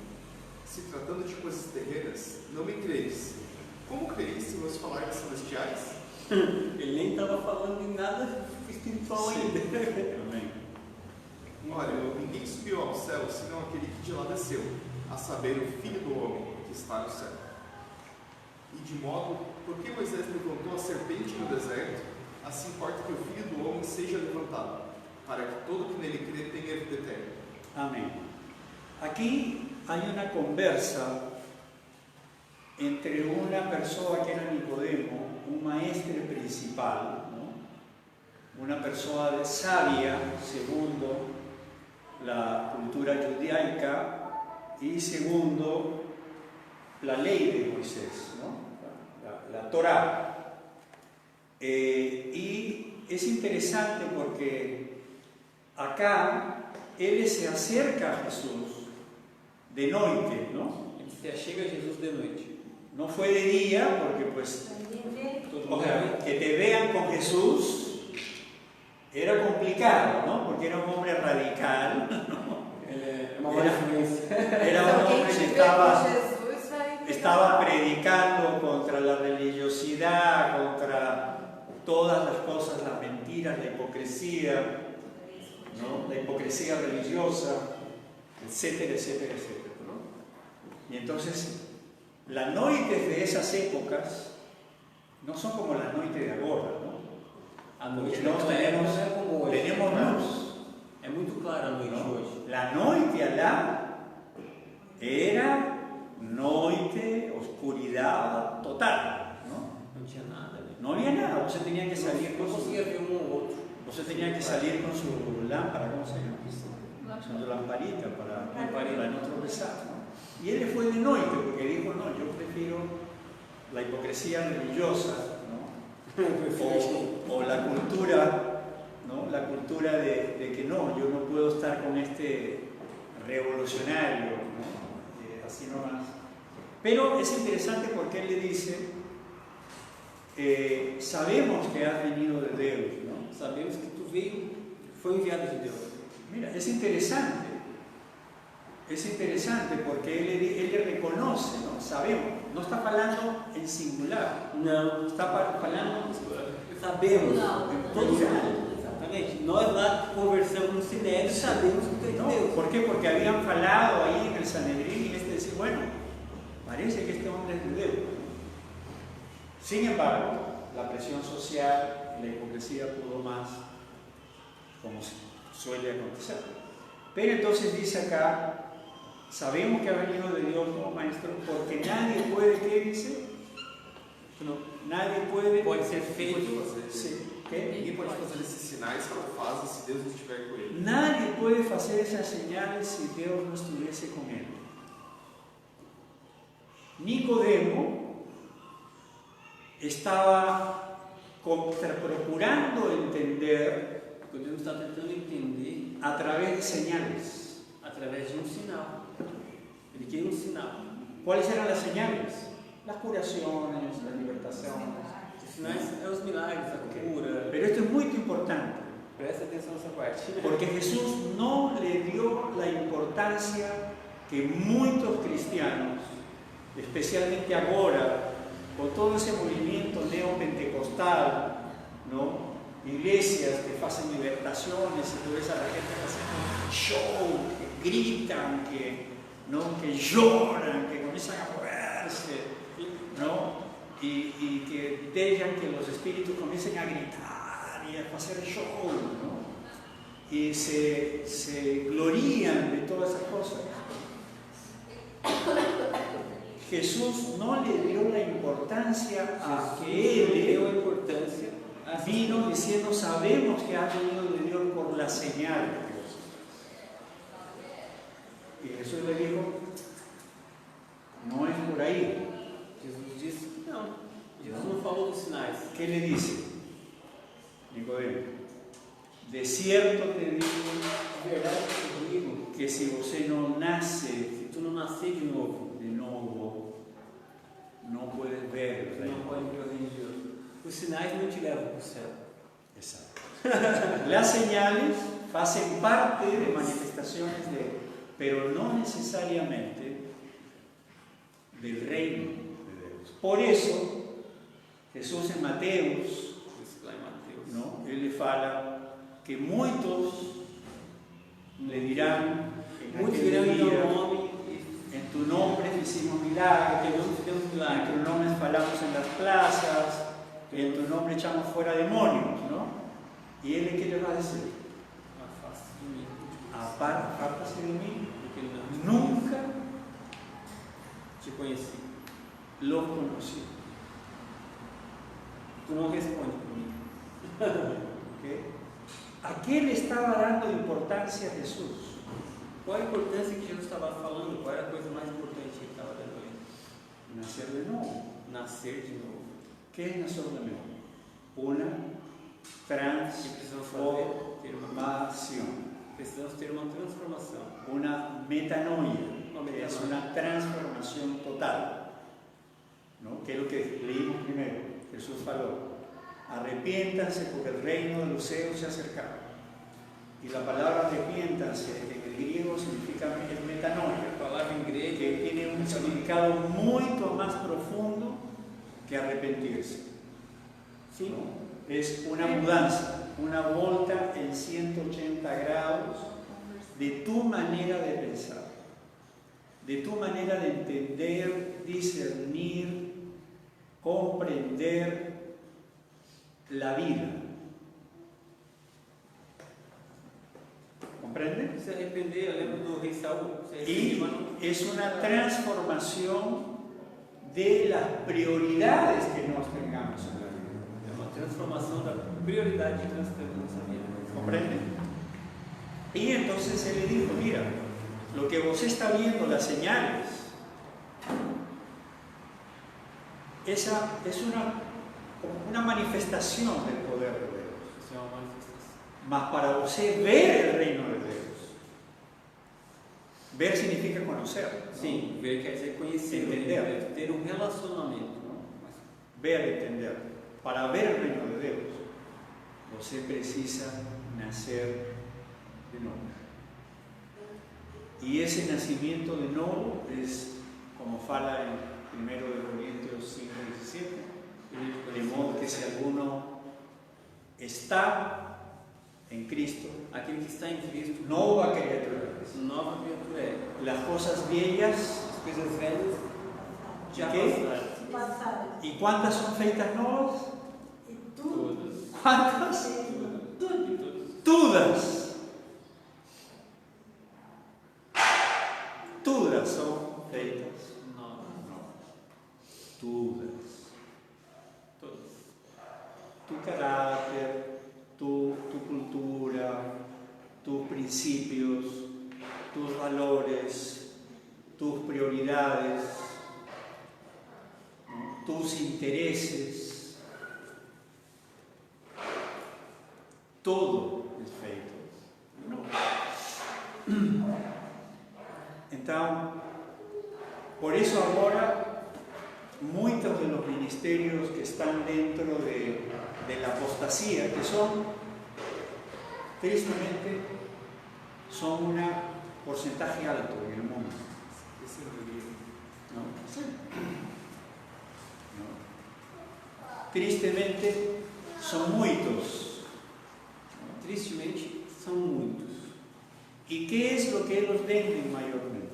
Se tratando de coisas terrenas, não me creis. Como creis se vos falar de celestiais? Ele nem estava falando em nada espiritual ainda. Amém. Olha, ninguém subiu ao céu senão aquele que de lá desceu, a saber, o Filho do Homem que está no céu. E de modo, porque Moisés levantou a serpente no deserto, assim importa que o Filho do Homem seja levantado, para que todo que nele crê tenha vida eterna. Amén. Aquí hay una conversa entre una persona que era Nicodemo, un maestre principal, ¿no? Una persona sabia, segundo la cultura judaica y segundo la ley de Moisés, ¿no? la Torá. Y es interesante porque acá él se acerca a Jesús de noche, ¿no? Ele se achega a Jesus de noite. No fue de día porque pues Ninguém vê. Todo o mundo sea, vê. que te vean con Jesús era complicado, ¿no? Porque era un hombre radical, É uma má influência. era un Alguém hombre que tiver estaba, com Jesus vai pegar estaba mal. predicando contra la religiosidad, contra todas las cosas, las mentiras, la hipocresía, ¿no? La hipocresía religiosa, etcétera, etcétera, etcétera, ¿no? Y entonces, las noites de esas épocas no son como las noites de ahora, ¿no? A noite Nós naquela época temos- não é como hoje. Tenemos luz, É muito clara a noite ¿no? hoje. La noite allá era noite, oscuridad total, ¿no? Não tinha nada, né? No había nada, você tenía que salir Não con su, conseguia ver um ou outro. você tenía que salir con su lámpara, ¿cómo se llama? Con su lamparita para no tropezar, ¿no? Y él fue de noite porque dijo, no, yo prefiero la hipocresía religiosa, ¿no? O la cultura, ¿no? La cultura de que no, yo no puedo estar con este revolucionario, ¿no? Así nomás. Pero es interesante porque él le dice, sabemos que has venido de Dios, ¿no? Sabemos que tu veio, foi enviado de Deus. Mira, es interesante porque él le reconoce, ¿no? Sabemos, no está hablando en singular, Não. está hablando Sabemos. Não. Todos sabemos. Exatamente. Nós lá conversamos no Sinédrio sabemos que tu é de ¿no? Deus. ¿Por qué? Porque habían falado ahí en el Sanedrín y este decía, bueno, parece que este hombre es de Dios. Sin embargo, la presión social, la hipocresía pudo más, como suele acontecer. Pero entonces dice acá, sabemos que ha venido de Dios como maestro, porque nadie puede, ¿qué dice? Não. Nadie puede. Pode ser feito. Sí. ¿Qué? Ninguém pode fazer esses sinais que ele faz se Deus não estiver com ele. Nadie puede hacer esas señales si Dios no estuviese con él. Nicodemo estaba procurando entender Podemos estar tentando entender a través de señales. através de um sinal. Ele queria um sinal. ¿Cuáles eran las señales? Las curaciones, las libertaciones. Os sinais é os milagres, a cura. Pero esto es muy importante, Presta atenção nessa parte. porque Jesús no le dio la importancia que muchos cristianos, especialmente ahora, con todo ese movimiento neopentecostal, ¿no? Iglesias que hacen libertaciones y tú ves a la gente haciendo show, que gritan, ¿no? Que lloran, que comienzan a moverse, ¿no? Y que dejan que los espíritus comiencen a gritar y a hacer show, ¿no? Y se glorían de todas esas cosas. Jesús no le dio la importancia a que él deu a importância a vino diciendo, sabemos que ha venido de Dios por la señal de Dios. Y Jesús le dijo, no es por ahí. Jesus disse, não. Jesus não falou dos sinais. ¿Qué le dice? Nicodemo, de cierto te digo De verdade te digo, que si você no nace se tu não nascer de novo, no puedes ver el tu reino. não pode ver o reino de Deus. Os sinais não te levam para o céu. Exacto. Las señales hacen parte de manifestaciones pero no necesariamente del reino de Dios. Por eso, Jesús en Mateus, Isso lá em Mateus. ¿no? Él le fala que muchos le dirán en Muitos aquel virão em día, meu nome en tu nombre hicimos milagros, e nós fizemos en milagres. tu nombre falamos en las plazas, en tu nombre echamos fuera demonios, ¿no? Y él, ¿qué le va a decir? Afaste de mim. Apártase de mí, Porque ele não nunca te conheci. los conocí. Tu não responde por mim. ¿Ok? ¿A qué le estaba dando importancia Jesús? Qual a importância que Jesus estava falando? Qual era a coisa mais importante que ele estava dando a ele? Nacer de nuevo. Nascer de novo. ¿Qué es nacer de nuevo? Una Que precisamos fazer? Ter uma, transformación, precisamos ter uma transformação. una metanoia, Uma que es metanoia. una transformación total, ¿no? Que es lo que leímos primero. Jesús faló, arrepiéntanse porque el reino de los cielos se ha acercado. Y la palabra arrepiéntanse en el griego significa el metanoia, A palavra em grego que tiene un significado mucho más profundo que arrepentirse. sim, ¿No? Es una mudanza, una vuelta en 180 grados de tu manera de pensar, de tu manera de entender, discernir, comprender la vida. ¿Comprende? se arrepender, eu lembro do rei Saul, se arrepender, Y mas não. es una transformación de las prioridades que nos tengamos en la vida. É uma transformação da prioridade que nós temos na nossa vida. ¿Comprende? Y entonces él le dijo, mira, lo que vos está viendo, las señales, esa es una manifestación del poder de Dios. Isso é uma manifestação. Mas para você ver el reino de Dios, ver significa conocer, ¿no? Sim, ver quer dizer conhecer, Entender. ter um relacionamento. Não? Ver, entender. Para ver el reino de Dios, você precisa nacer de nuevo. Y ese nacimiento de nuevo es, como fala en 1 Corintios 5:17, de modo que si alguno está en Cristo, Aquele que está em Cristo, nueva criatura es. nova criatura é. Las cosas viejas, As coisas velhas já ¿Qué? passaram. Passaram. ¿y cuántas son feitas nuevas? E tudo. Todas. ¿Cuántas? Tudo. Todas. Todas son feitas. Novas. Todas. Todas. Tu carácter, tu cultura, tus principios, tus valores, tus prioridades, ¿no? Tus intereses, todo es feito. Então, por eso ahora muchos de los ministerios que están dentro de la apostasía, que son, tristemente, son un porcentaje alto en el mundo. Esse é o livro. ¿No? Sí. ¿No? Tristemente, son muchos. Tristemente, são muitos. ¿Y qué es lo que ellos venden mayormente?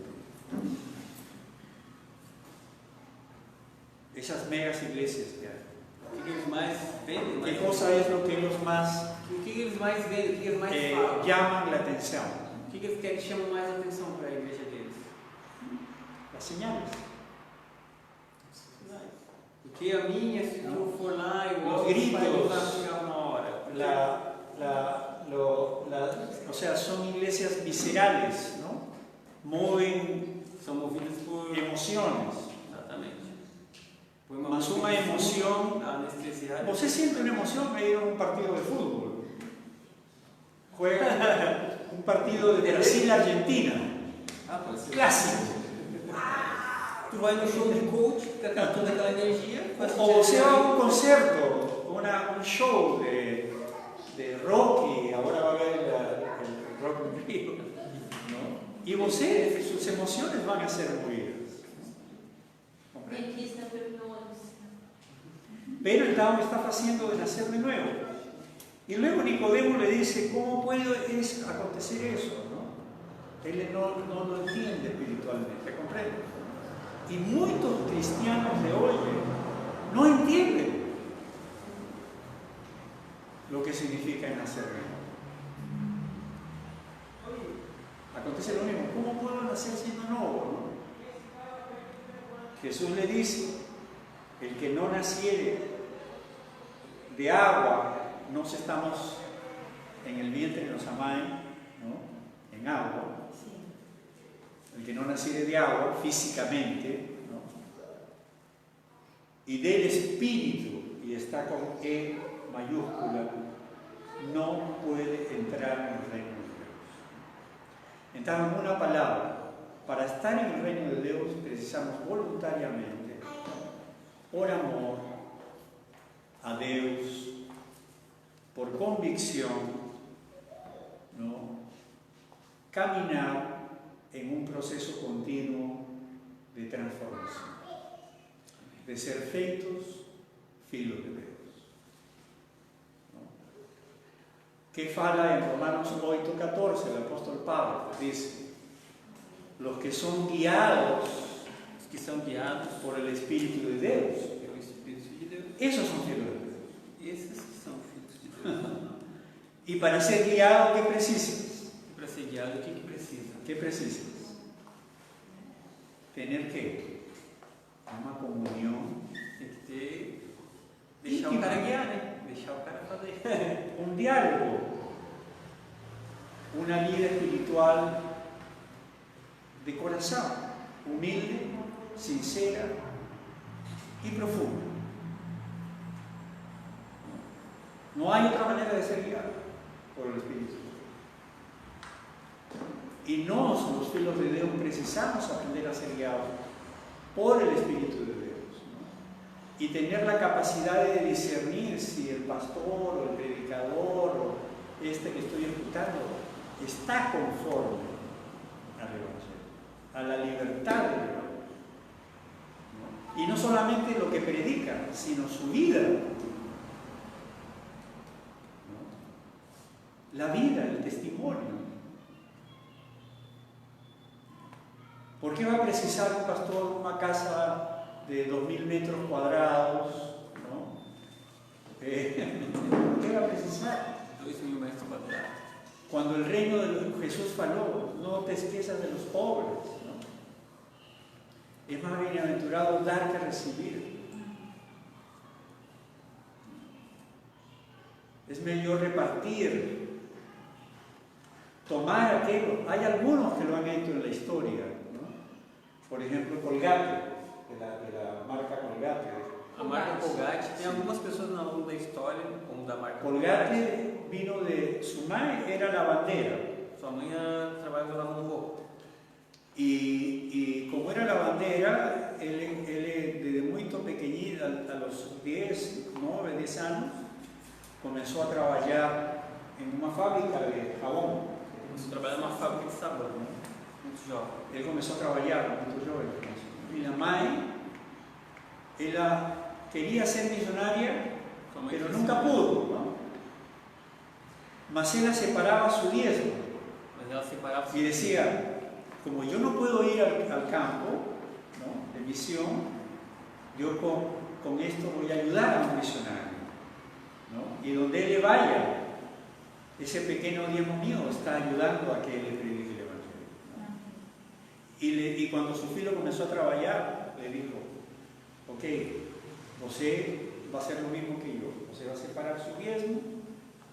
Esas megas iglesias que hay. O que eles mais vendem? ¿Qué Mais cosa es lo que ellos más O que eles mais vendem? O que eles mais falam? llaman la atención? O que eles querem que chamam mais atenção para a igreja deles? Las señales. Porque a minha, se eu for lá, eu Los gosto de gritos. lá chegar uma hora. O sea, son iglesias viscerales, ¿no? Mueven São movidas por emociones. Exatamente. Por Mas uma emoção- anestesiada. Você siente una emoción de ir a un partido de fútbol. Juega un partido de Brasil-Argentina. Ah, pode ser. Clásico. Tu vai no show de coach, com toda aquela energia. O você va a un concierto, un show de rock, y ahora va a haber el Rock in Rio, ¿no? Y você, sus emociones van a ser movidas. E aqui está perdoando. Pero el Tao está haciendo de nacer de nuevo. Y luego Nicodemo le dice, ¿cómo puede acontecer eso? ¿No? Él no lo entiende espiritualmente, ¿comprende? Y muchos cristianos de hoy no entienden lo que significa nacer de nuevo. Acontece lo mismo, ¿cómo puedo nacer siendo nuevo? ¿No? Jesús le dice, el que no naciere de agua, nos estamos en el vientre de los amae, ¿no? En agua. El que no naciere de agua físicamente, ¿no? Y del Espíritu, y está con E mayúscula, no puede entrar en el reino de Dios. Entonces, en una palabra, para estar en el reino de Dios precisamos voluntariamente, por amor a Dios, por convicción, ¿no?, caminar en un proceso continuo de transformación, de ser feitos filhos de Deus. ¿No? Que fala en Romanos 8:14, el apóstol Pablo dice: los que son guiados por el Espíritu de Deus, pelo Espírito de Deus, esos son filhos de Deus. esses que são filhos de Deus. Y para ser guiado, ¿qué precisas? E para ser guiado, o que precisa? ¿Qué precisas? Tener que uma comunhão, Tem que ter. Deixar o cara guiar, né? Deixar o cara fazer. un diálogo, una vida espiritual de corazón, humilde, sincera y profunda. No hay otra manera de ser guiado por el Espíritu. Y nos, los filhos de Dios, precisamos aprender a ser guiados por el Espíritu de Dios, ¿no? Y tener la capacidad de discernir si el pastor o el predicador o este que estoy escuchando está conforme al Evangelio, a la libertad del Evangelio, ¿no? Y no solamente lo que predica, sino su vida, ¿no? La vida, el testimonio. ¿Por qué va a precisar un pastor una casa de 2000 metros cuadrados? ¿No? ¿Por qué va a precisar? 2.000 metros quadrados. Cuando el reino de Jesús faló, no te esquezas de los pobres, ¿no? Es más bienaventurado dar que recibir. Es mejor repartir, tomar aquello. Hay algunos que lo han hecho en la historia, ¿no? Por ejemplo, Colgate, de la marca Colgate. A marca Colgate, tem algumas pessoas ao longo da história, como da marca Colgate vino de su mãe, era lavandera. Sua mãe trabalhava lavando roupa. Y como era lavandera, él desde muy pequeñito, a los 10, 9, 10 años, comenzó a trabajar en una fábrica de jabón. Você trabalha numa fábrica de sabão, né? Muito jovem. Él comenzó a trabajar muy joven. Y la mãe, ella quería ser millonaria, pero nunca pudo, ¿no? Mas ella separaba su diezmo. Mas ela separava Y decía, como yo no puedo ir al campo, ¿no?, de misión, yo con esto voy a ayudar a un misionario, ¿no? Y donde él vaya, ese pequeño diezmo mío está ayudando a que él le predique el Evangelio, ¿no? Y cuando su filho comenzó a trabajar, le dijo: ok, você va a hacer lo mismo que yo, você va a separar su diezmo,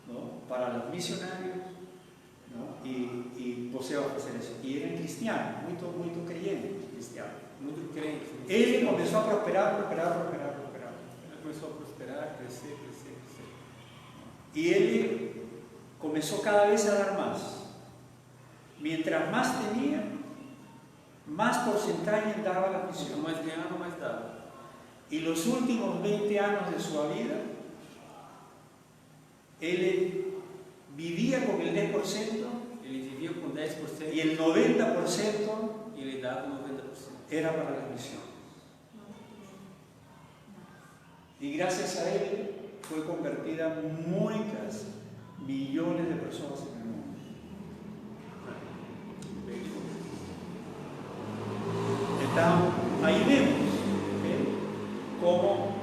¿no?, para los misionarios, ¿no? Y você va a hacer eso. Y era cristiano, muy creyente, cristiano. muito crente. Ele começou a prosperar. Ela começou a prosperar, crescer. Y él comenzó cada vez a dar más. Mientras más tenía, más porcentaje daba a la Quanto misión. mais ganhava, mais dava. Y los últimos 20 años de su vida, él vivía con el 10% Ele vivia com 10% y el 90% e ele dava 90%. era para la misión. Y gracias a él fue convertida muchas millones de personas en el mundo. Entonces, ahí vemos cómo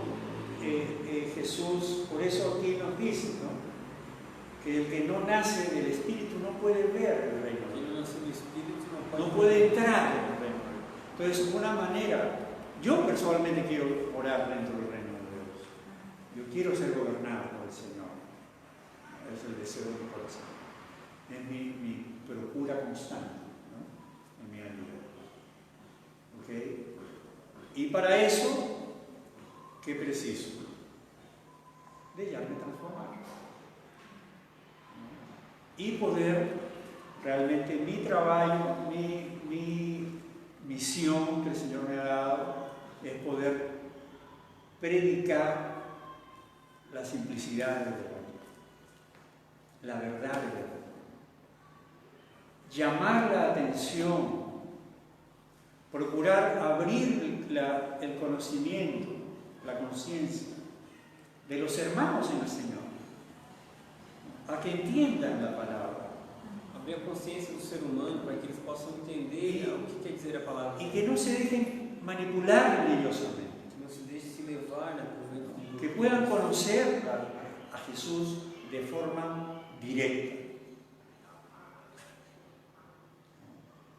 Jesús, por eso aquí nos dice, ¿no?, que el que no nace del Espíritu no puede ver el reino de Ele Dios, nasceu no Espírito não pode no puede entrar en el reino de Dios. Entonces, una manera, yo personalmente quiero orar dentro del reino de Dios. Yo quiero ser gobernado por el Señor. Es el deseo de mi corazón. Es mi procura constante, ¿no?, en mi vida. ¿Ok? Y para eso, ¿qué preciso? Dejarme transformar. Y poder realmente mi trabajo, mi misión que el Señor me ha dado es poder predicar la simplicidad del Evangelio. la verdad. Llamar la atención, procurar abrir el conocimiento, la conciencia de los hermanos en el Señor, a que entiendan la palabra. Abrir a consciência do ser humano para que eles possam entender o que quer dizer a palavra. Y que no se dejen manipular religiosamente. Que não se deixe se levar, né, por meio Que puedan conocer a Jesús de forma directa.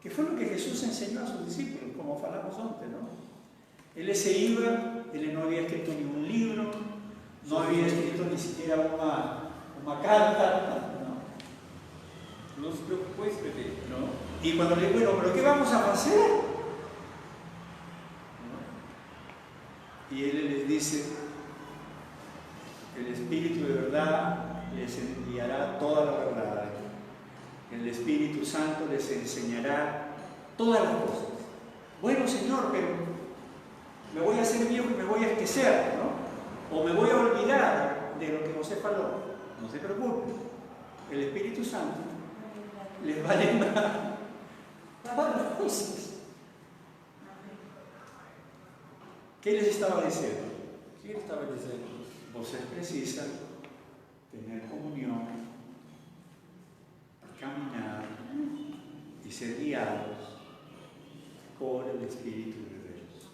Que fue lo que Jesús enseñó a sus discípulos, como falamos antes, ¿no? Él se iba, él no había escrito ningún libro, no había escrito ni siquiera una carta, ¿no? Não se preocupou em escrever. ¿No? Y cuando le digo, bueno, ¿pero qué vamos a hacer? ¿No? Y él les dice, el Espíritu de verdad les enviará toda la verdad. El Espíritu Santo les enseñará todas las cosas. Bueno, Señor, pero me voy a hacer viejo y me voy a esquecer, ¿no? O me voy a olvidar de lo que José faló. No se preocupe. El Espíritu Santo les va a lembrar todas las cosas. ¿Qué les estaba diciendo? O que ele estava dizendo? Vocês precisam tener comunión, caminar y ser guiados por el Espíritu de Dios.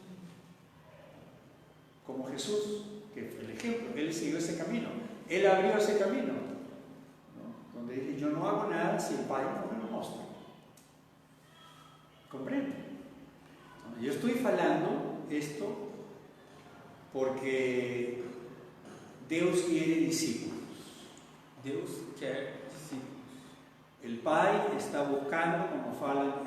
Como Jesús, que fue el ejemplo, Él siguió ese camino, Él abrió ese camino, ¿no? Donde dice, yo no hago nada si el Padre no me lo muestra. ¿Comprende? Yo estoy hablando esto porque Dios quiere discípulos. Deus quer discípulos. El Pai está buscando, como fala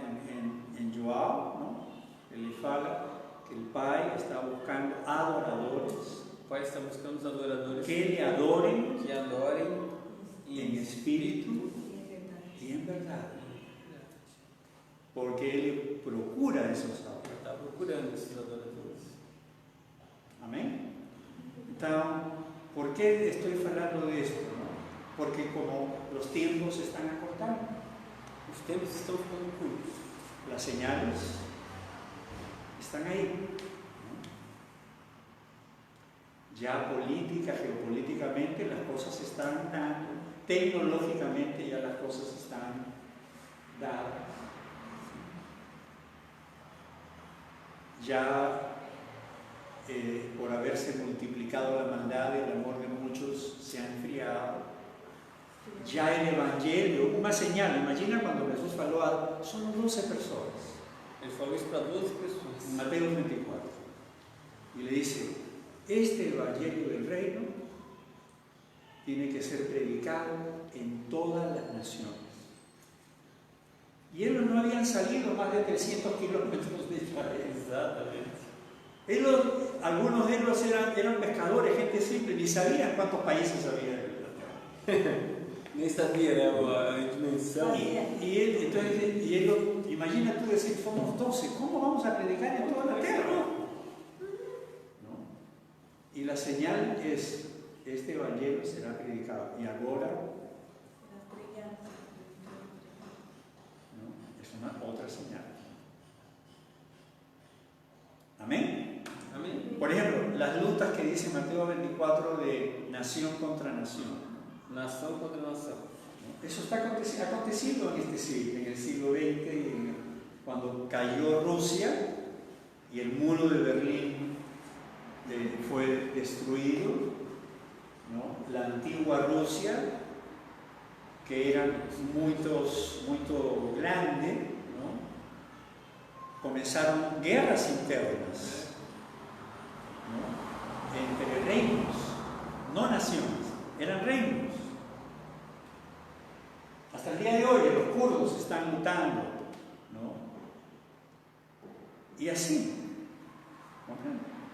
en João, ¿no? Ele fala que el Pai está buscando adoradores O Pai está buscando os adoradores que le adoren que adorem en espíritu y en verdad. Porque Ele procura esos adoradores. Está procurando esses adoradores. Amén. Entonces, ¿por qué estoy hablando de esto? ¿No? Porque como los tiempos se están acortando, Os tempos estão ficando curtos. las señales están ahí, ¿no? Ya política, geopolíticamente las cosas se están dando, tecnológicamente ya las cosas están dadas. Ya por haberse multiplicado la maldad, el amor de muchos se ha enfriado. Ya el Evangelio, una señal, imagina cuando Jesús faló a solo 12 personas, Ele falou isso para 12 pessoas. en Mateo 24, y le dice, este Evangelio del Reino tiene que ser predicado en todas las naciones. Y ellos no habían salido más de 300 kilómetros de Israel. Exatamente. Algunos de ellos eran pescadores, gente simple, ni sabían cuántos países había en la tierra. Nem sabia, né, a dimensão. Y ellos, imagina tú decir, somos 12, ¿cómo vamos a predicar en toda la tierra? ¿No? Y la señal es, este evangelio será predicado. Y ahora, ¿no? Es una otra señal. Amén. Amém? Por ejemplo, las luchas que dice Mateo 24 de nación contra nación. Nação contra nação. Eso está acontecido en este siglo, en el siglo XX, cuando cayó Rusia y el muro de Berlín fue destruido, ¿no? La antigua Rusia, que era muy grande, ¿no? Comenzaron guerras internas, ¿no? Entre reinos, no naciones, eran reinos. Hasta el día de hoy los kurdos están luchando, ¿no? Y así,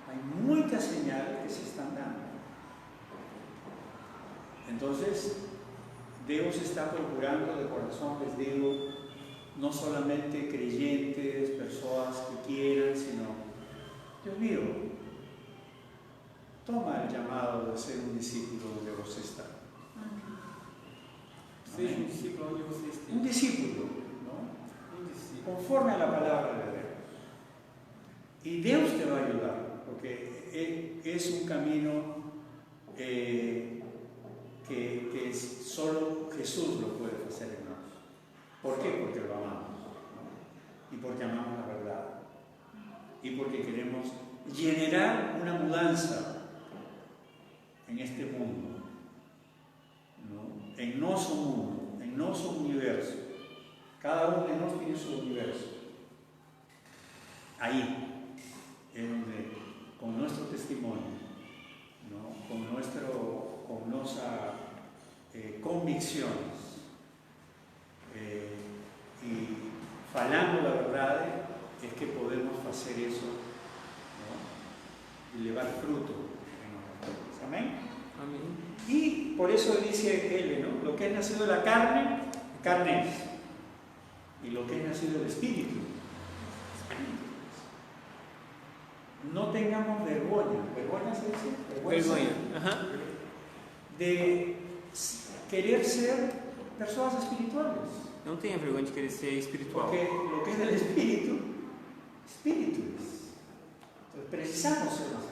hay muchas señales que se están dando. Entonces, Dios está procurando de corazón, les digo, no solamente creyentes, personas que quieran, sino, Dios mío, toma el llamado de ser un discípulo donde vos estás. Seja um discípulo onde você esteja. Un discípulo, ¿no? Um discípulo. Conforme a la palabra de Dios. Y Dios te va a ayudar, porque es un camino que solo Jesús lo puede hacer en nosotros. ¿Por qué? Porque lo amamos, ¿no? Y porque amamos la verdad. Y porque queremos generar una mudanza en este mundo, ¿no? En nuestro mundo, en nuestro universo. Cada uno de nosotros tiene su universo. Ahí es donde, con nuestro testimonio, ¿no? con nuestras convicciones y falando la verdad, es que podemos hacer eso, ¿no? Y llevar fruto en nuestras vidas. Amén. Amém. Y por eso dice él, ¿no? Lo que es nacido de la carne, carne es. Y lo que es nacido del espíritu, espíritu es. No tengamos vergüenza. ¿Vergüenza se dice? Vergonha. Aham. De querer ser personas espirituales. Não tenha vergonha de querer ser espiritual. Porque lo que es del espíritu, espíritu es. Entonces precisamos ser más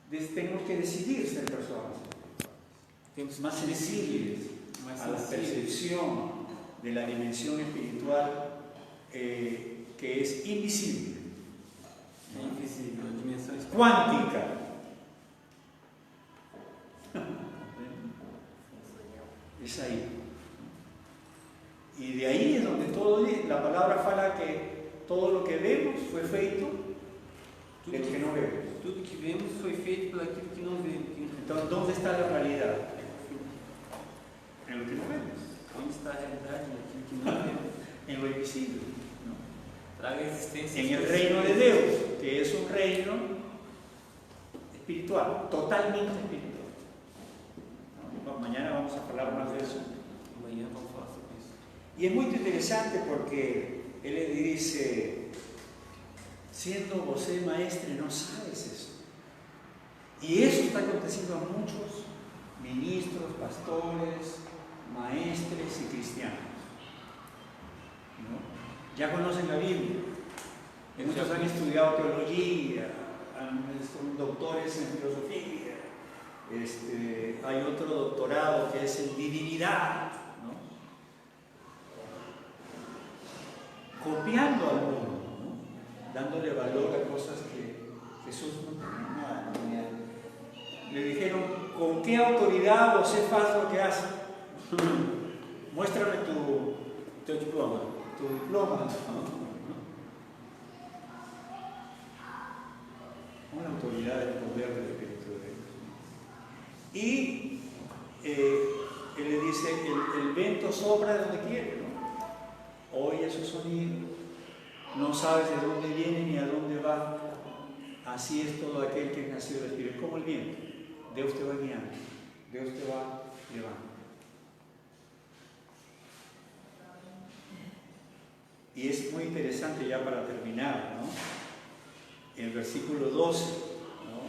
espirituales. Tenemos que decidir ser personas Temos más sensibles mais a la sensíveis. percepción de la dimensión espiritual que es invisible, É invisível, a dimensão espiritual. cuántica. Es ahí. Y de ahí es donde la palabra fala que todo lo que vemos fue feito de lo que no vemos. Tudo que vemos foi feito por aquilo que não vemos. Entonces, ¿dónde está la realidad? En lo que no vemos, Onde está a realidade naquilo que não vemos? en lo invisible, ¿no? Traga existência. En el reino de Dios, que es un reino espiritual, totalmente espiritual. ¿No? Mañana vamos a hablar más de eso. Amanhã vamos falar sobre isso. Y es muy interesante porque él le dice, siendo vos maestre no sabes eso. Y eso está aconteciendo a muchos ministros, pastores, maestres y cristianos, ¿no? Ya conocen la Biblia, muchos han estudiado teología, son doctores en filosofía, hay otro doctorado que es en divinidad, ¿no? Copiando al mundo, ¿no? Dándole valor a cosas que Jesús no tenía nada. Le dijeron, ¿con qué autoridad vos haces lo que hace? Muéstrame tu diploma. Tu diploma. Una autoridad del poder del Espíritu de Dios. Y él le dice, el viento sopla de donde quiere, ¿no? Oye su sonido, no sabes de dónde viene ni a dónde va. Así es todo aquel que es nacido del Espíritu, como el viento. Dios te va guiando, Dios te va llevando. Y es muy interesante ya para terminar, ¿no? El versículo 12, ¿no?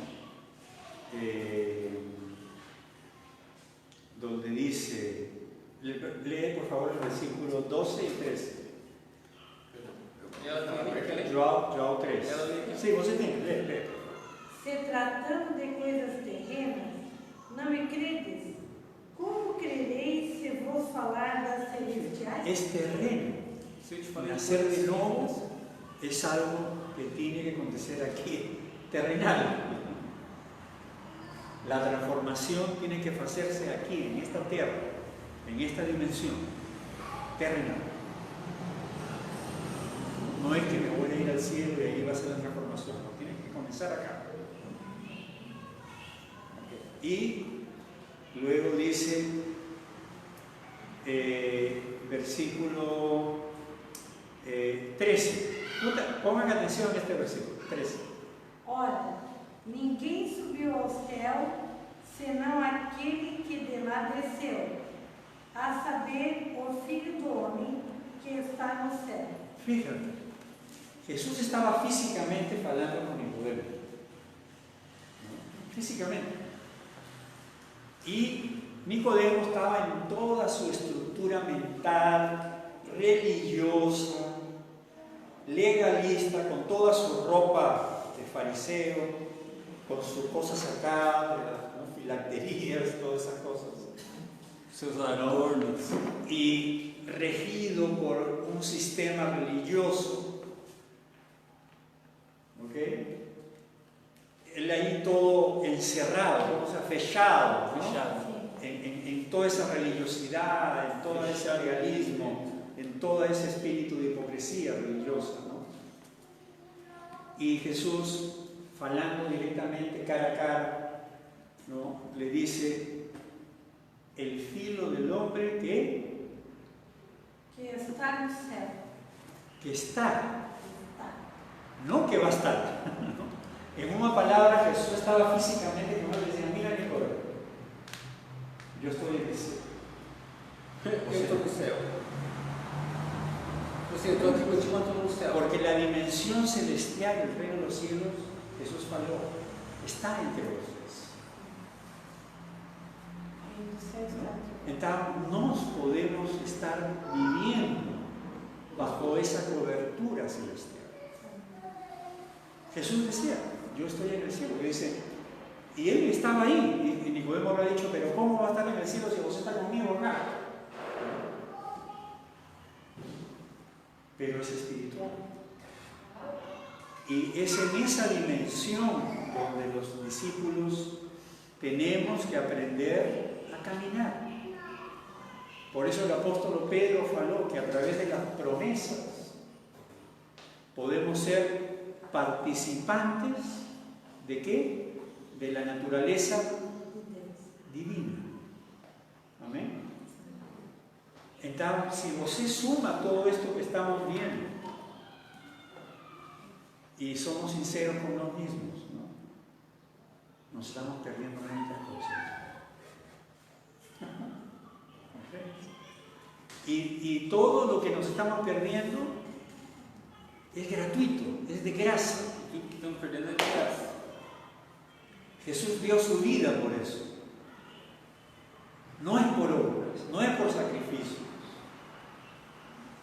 Donde dice, lee por favor el versículo 12 y 13. João 3. Sí, você tem, lee. Se tratando de coisas terrenas, não me credes? Como crereis se vos falar das celestiais? Es terreno. Se eu te falei Nacer de nuevo es algo que tiene que acontecer aquí, terrenal. La transformación tiene que hacerse aquí, en esta tierra, en esta dimensión, terrenal. No es que me voy a ir al cielo y ahí va a ser la transformación, no, tiene que comenzar acá. Y luego dice, versículo 13. Pongan atención a este versículo, 13. Ora, ninguém subiu ao céu, senão aquele que de lá desceu, a saber, o Filho do Homem que está no céu. Fíjate, Jesús estaba físicamente hablando con Nicodemo, ¿no? Físicamente. Y Nicodemo estaba en toda su estructura mental, religiosa, legalista, con toda su ropa de fariseo, con sus cosas acá, ¿no? Filacterías, todas esas cosas. Seus adornos. Y regido por un sistema religioso. ¿Ok? Él ahí todo encerrado, o sea, fechado, ¿no? Fechado. En toda esa religiosidad, en todo ese legalismo, en todo ese espíritu de hipocresía religiosa, ¿no? Y Jesús, hablando directamente cara a cara, ¿no? Le dice: el filo del hombre que está no céu. que está, no que va a estar. ¿no? En una palabra, Jesús estaba físicamente, como le decía: mira, Nicodemo, yo estoy en el cielo. Eu estou no céu. Eu estou aqui contigo, eu estou no céu. Porque la dimensión celestial del reino de los cielos, Jesús faló, está entre vosotros. Entonces, no podemos estar viviendo bajo esa cobertura celestial. Jesús decía: yo estoy en el cielo. Y dice, y él estaba ahí. Y Nicodemo habrá dicho: pero ¿cómo va a estar en el cielo si vos estás conmigo acá? Pero es espiritual. Y es en esa dimensión donde los discípulos tenemos que aprender a caminar. Por eso el apóstol Pedro faló que a través de las promesas podemos ser participantes ¿de qué? De la naturaleza divina. Amén. Entonces, si você suma todo esto que estamos viendo y somos sinceros con los mismos, ¿no? Nos estamos perdiendo muchas cosas. Y todo lo que nos estamos perdiendo es gratuito, es de gracia. Tudo que estamos perdendo é de graça. Jesús dio su vida por eso. No es por obras, no es por sacrificios,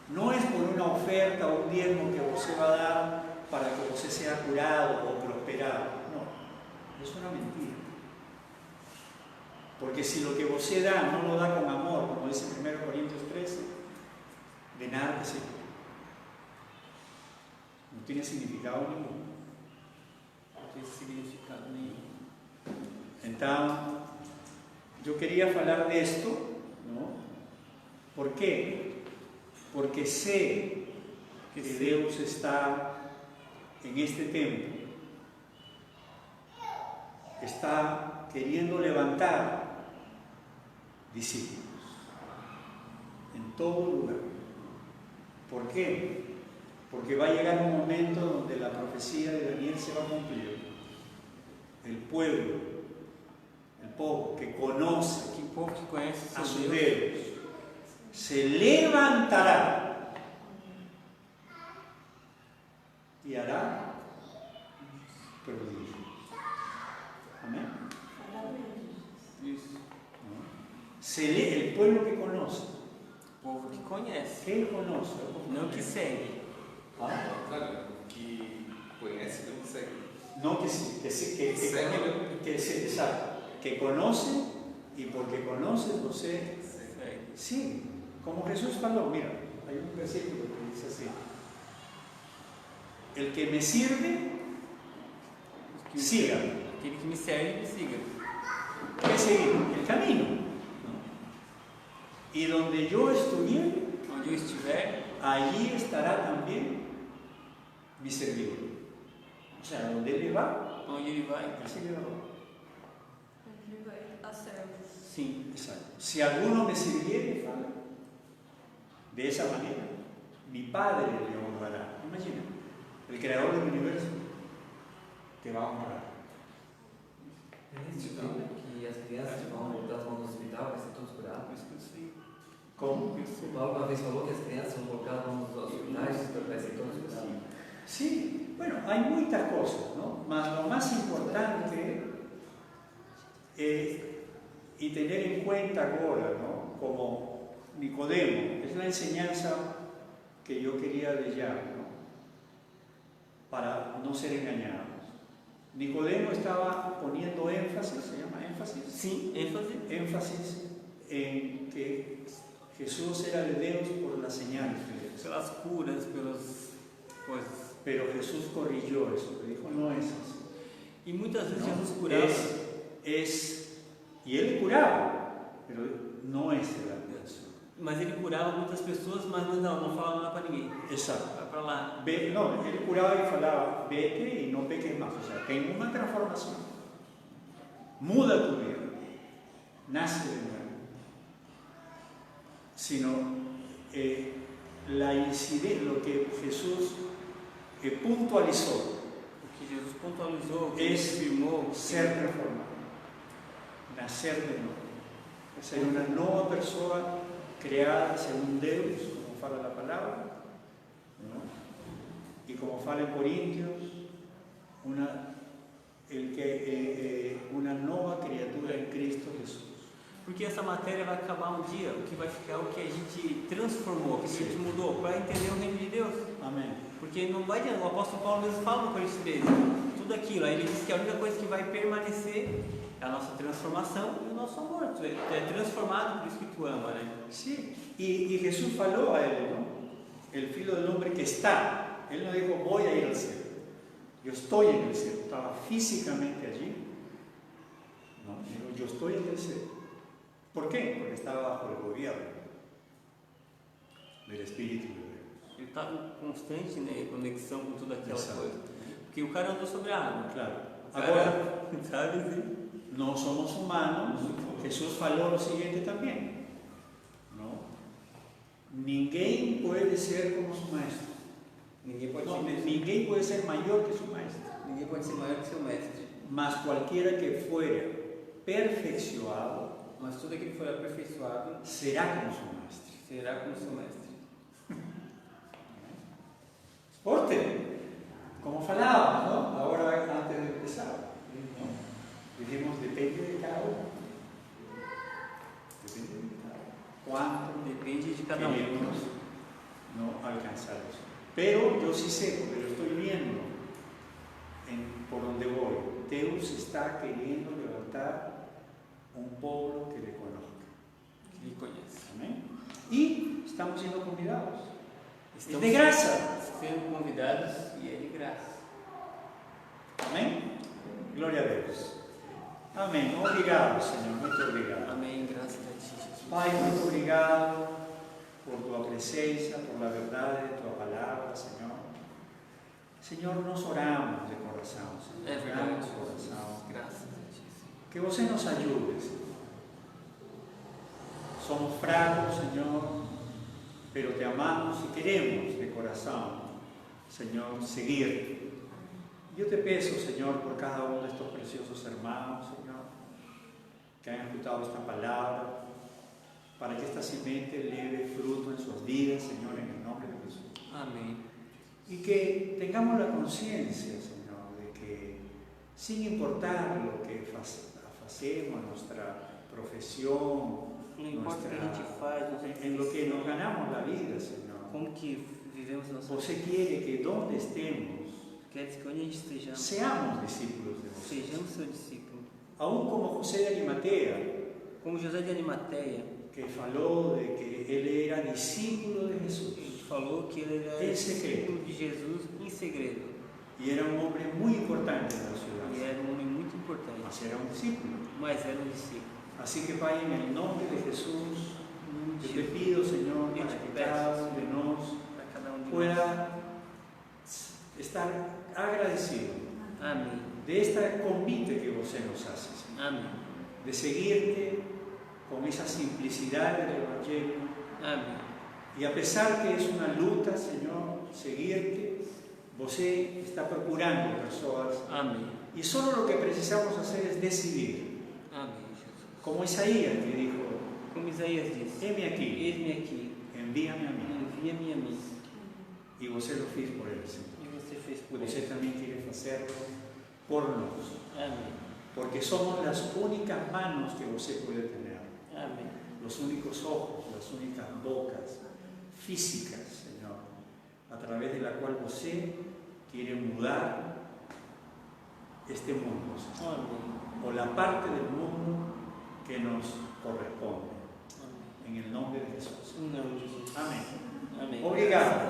no es por una oferta o un diezmo que usted va a dar para que usted sea curado o prosperado. No, es una mentira. Porque si lo que usted da no lo da con amor, como dice 1 Corintios 13, de nada te sirve. No tiene significado ninguno. Não tem significado nenhum. Entonces, yo quería hablar de esto, ¿no? ¿Por qué? Porque sé que Dios está en este tiempo, está queriendo levantar discípulos en todo lugar. ¿Por qué? Porque va a llegar un momento donde la profecía de Daniel se va a cumplir. El pueblo que conoce Que povo que conhece a seu su Deus Dios se levantará y hará prodigios. Amén. isso. El pueblo que conoce. Povo que conhece, ¿Qué conoce? não que segue. ¿Ah? Claro, que conhece, não segue. No que exacto, que conoce, y porque conoce, você Segue. sí, como Jesús faló. Mira, hay un versículo que dice así: el que me sirve, siga. Aquele que me serve, me siga. ¿Qué seguir? El camino, ¿no? Y donde yo estuviere, Onde eu estiver, allí estará también mi servidor. O sea, donde él va, onde ele vai, él seguirá. Ele vai a servos. sim. Exacto. Si alguno me sirviere, fala, de esa manera, mi Padre le honrará. Imagina, el creador del universo te va a honrar. É isso, que as crianças vão voltar as mãos no hospital, vai ser todos curados. Por isso que eu sei. ¿Cómo? O Paulo uma vez falou que as crianças vão colocar as mãos nos hospitais, vai ser todos curados. Sí, bueno, hay muchas cosas, ¿no? Mas lo más importante y tener en cuenta ahora, ¿no? Como Nicodemo, es la enseñanza que yo quería dejar, ¿no? Para no ser engañados. Nicodemo estaba poniendo énfasis, ¿se llama énfasis? Sí, énfasis. Énfasis en que Jesús era de Dios por las señales de Dios. Pelas curas, pelas coisas. Pero Jesús corrigió eso, le dijo, no es así. E muitas vezes No, Jesus curava. y él curaba, pero no es el adverso. Mas ele curava muitas pessoas, mas não falava nada para ninguém. Exacto. Vai para lá. No, él curaba y falaba, vete y no peques más. O sea, ten una transformación. Muda tu vida. Nace de nuevo. Sino lo que Jesús puntualizó O que Jesus pontualizou, o que es ele afirmou, ser reformado. Nacer de nuevo. Ser una nueva persona creada según Dios, como fala la palabra, ¿no? Y como fala en Corintios, una nueva criatura en Cristo Jesús. Porque essa matéria vai acabar um dia, o que vai ficar é o que a gente transformou, o que a gente mudou, para entender o reino de Deus. Amém. Porque não vai adiantar, o apóstolo Paulo mesmo fala no Coríntios 13, tudo aquilo, aí ele diz que a única coisa que vai permanecer é a nossa transformação e o nosso amor. Tu é transformado por isso que tu ama, né? Sí, y Jesús faló a él, ¿no? El Hijo del Hombre que está. Él no dijo, voy a ir al cielo. Yo estoy en el cielo. Estaba físicamente allí. No, dijo, yo estoy en el cielo. ¿Por qué? Porque estaba bajo el gobierno del Espíritu de Dios. Ele estava em constante, né, conexão com toda aquela Exato. coisa. Porque o cara andou sobre a água. Claro. Agora, Ahora, sabe? Assim? no somos humanos. Jesús faló lo siguiente también. ¿No? Ninguém puede ser como su maestro. Ninguém pode, No, ser, ninguém puede ser mayor que su maestro. ninguém pode ser maior que seu mestre. Mas cualquiera que fuera perfeccionado Mas tudo aquilo que for aperfeiçoado será como su maestro. será como seu mestre. Porque, como falábamos, ¿no? Ahora antes de empezar, ¿no? Dijimos, depende de cada uno. Depende de cada uno. ¿Cuánto Depende de cada um. queremos no alcanzar eso? Pero yo sí sé, porque lo estoy viendo por donde voy. Dios está queriendo levantar un pueblo que le conozca. Que lhe conhece. Amén. Y estamos siendo convidados. Estamos de graça. sendo convidados e é de graça. Amém? Glória a Deus. Amém. Obrigado, Senhor. Muito obrigado. Amém. Graças a ti, Jesus. Pai, muito obrigado por tua presença, por la verdade de tua palavra, Senhor. Senhor, nós oramos de coração, Senhor. É verdade, Oramos de Jesus. coração. Graças a ti, Senhor. Que você nos ajude, Senhor. Somos fracos, Senhor, pero te amamos y queremos de corazón, Señor, seguir. Yo te peço, Señor, por cada uno de estos preciosos hermanos, Señor, que han escuchado esta palabra, para que esta semente leve fruto en sus vidas, Señor, en el nombre de Jesús. Amém. Y que tengamos la conciencia, Señor, de que sin importar lo que hacemos, nuestra profesión, Não importa o que a gente faz, não sei en lo que nos ganamos la vida, Señor. como que vivemos nossa vida. Você quiere que donde estemos Quer dizer que onde a gente estejamos, seamos discípulos de você. sejamos seu discípulo. Aún como José de Arimatea, Como José de Arimateia, que falou de que él era discípulo de Jesús ele falou que ele era Em segredo. discípulo de Jesus em segredo. y era un hombre muy importante en la E ciudad, era um homem muito importante, mas era un discípulo. mas era um discípulo. Así que, Pai, en el nombre de Jesús, yo te Jesus, pido, Señor, Yo para te que peço, cada uno de nosotros para cada um de nós. pueda estar agradecido Amém. de este convite que você nos hace, Señor, Amém. de seguirte con esa simplicidad del Evangelio. Amém. Y a pesar que es una lucha, Señor, seguirte, você está procurando personas. Amém. Y solo lo que precisamos hacer es decidir. Amém, Jesus. Como Isaías que dijo, Como Isaías disse, heme aquí, eis-me aqui, envíame a mí. envia-me a mim. Y você lo fez por él, Señor. E você fez por Você ele. también quiere hacerlo por nosotros. Amém. porque somos las únicas manos que usted puede tener, Amém. los únicos ojos, las únicas bocas físicas, Señor, a través de la cual usted quiere mudar este mundo, Señor, Amém. o la parte del mundo que nos corresponde. Amém. En el nombre de Jesús. Em nome de Jesus. Amén. Amém. Obrigado.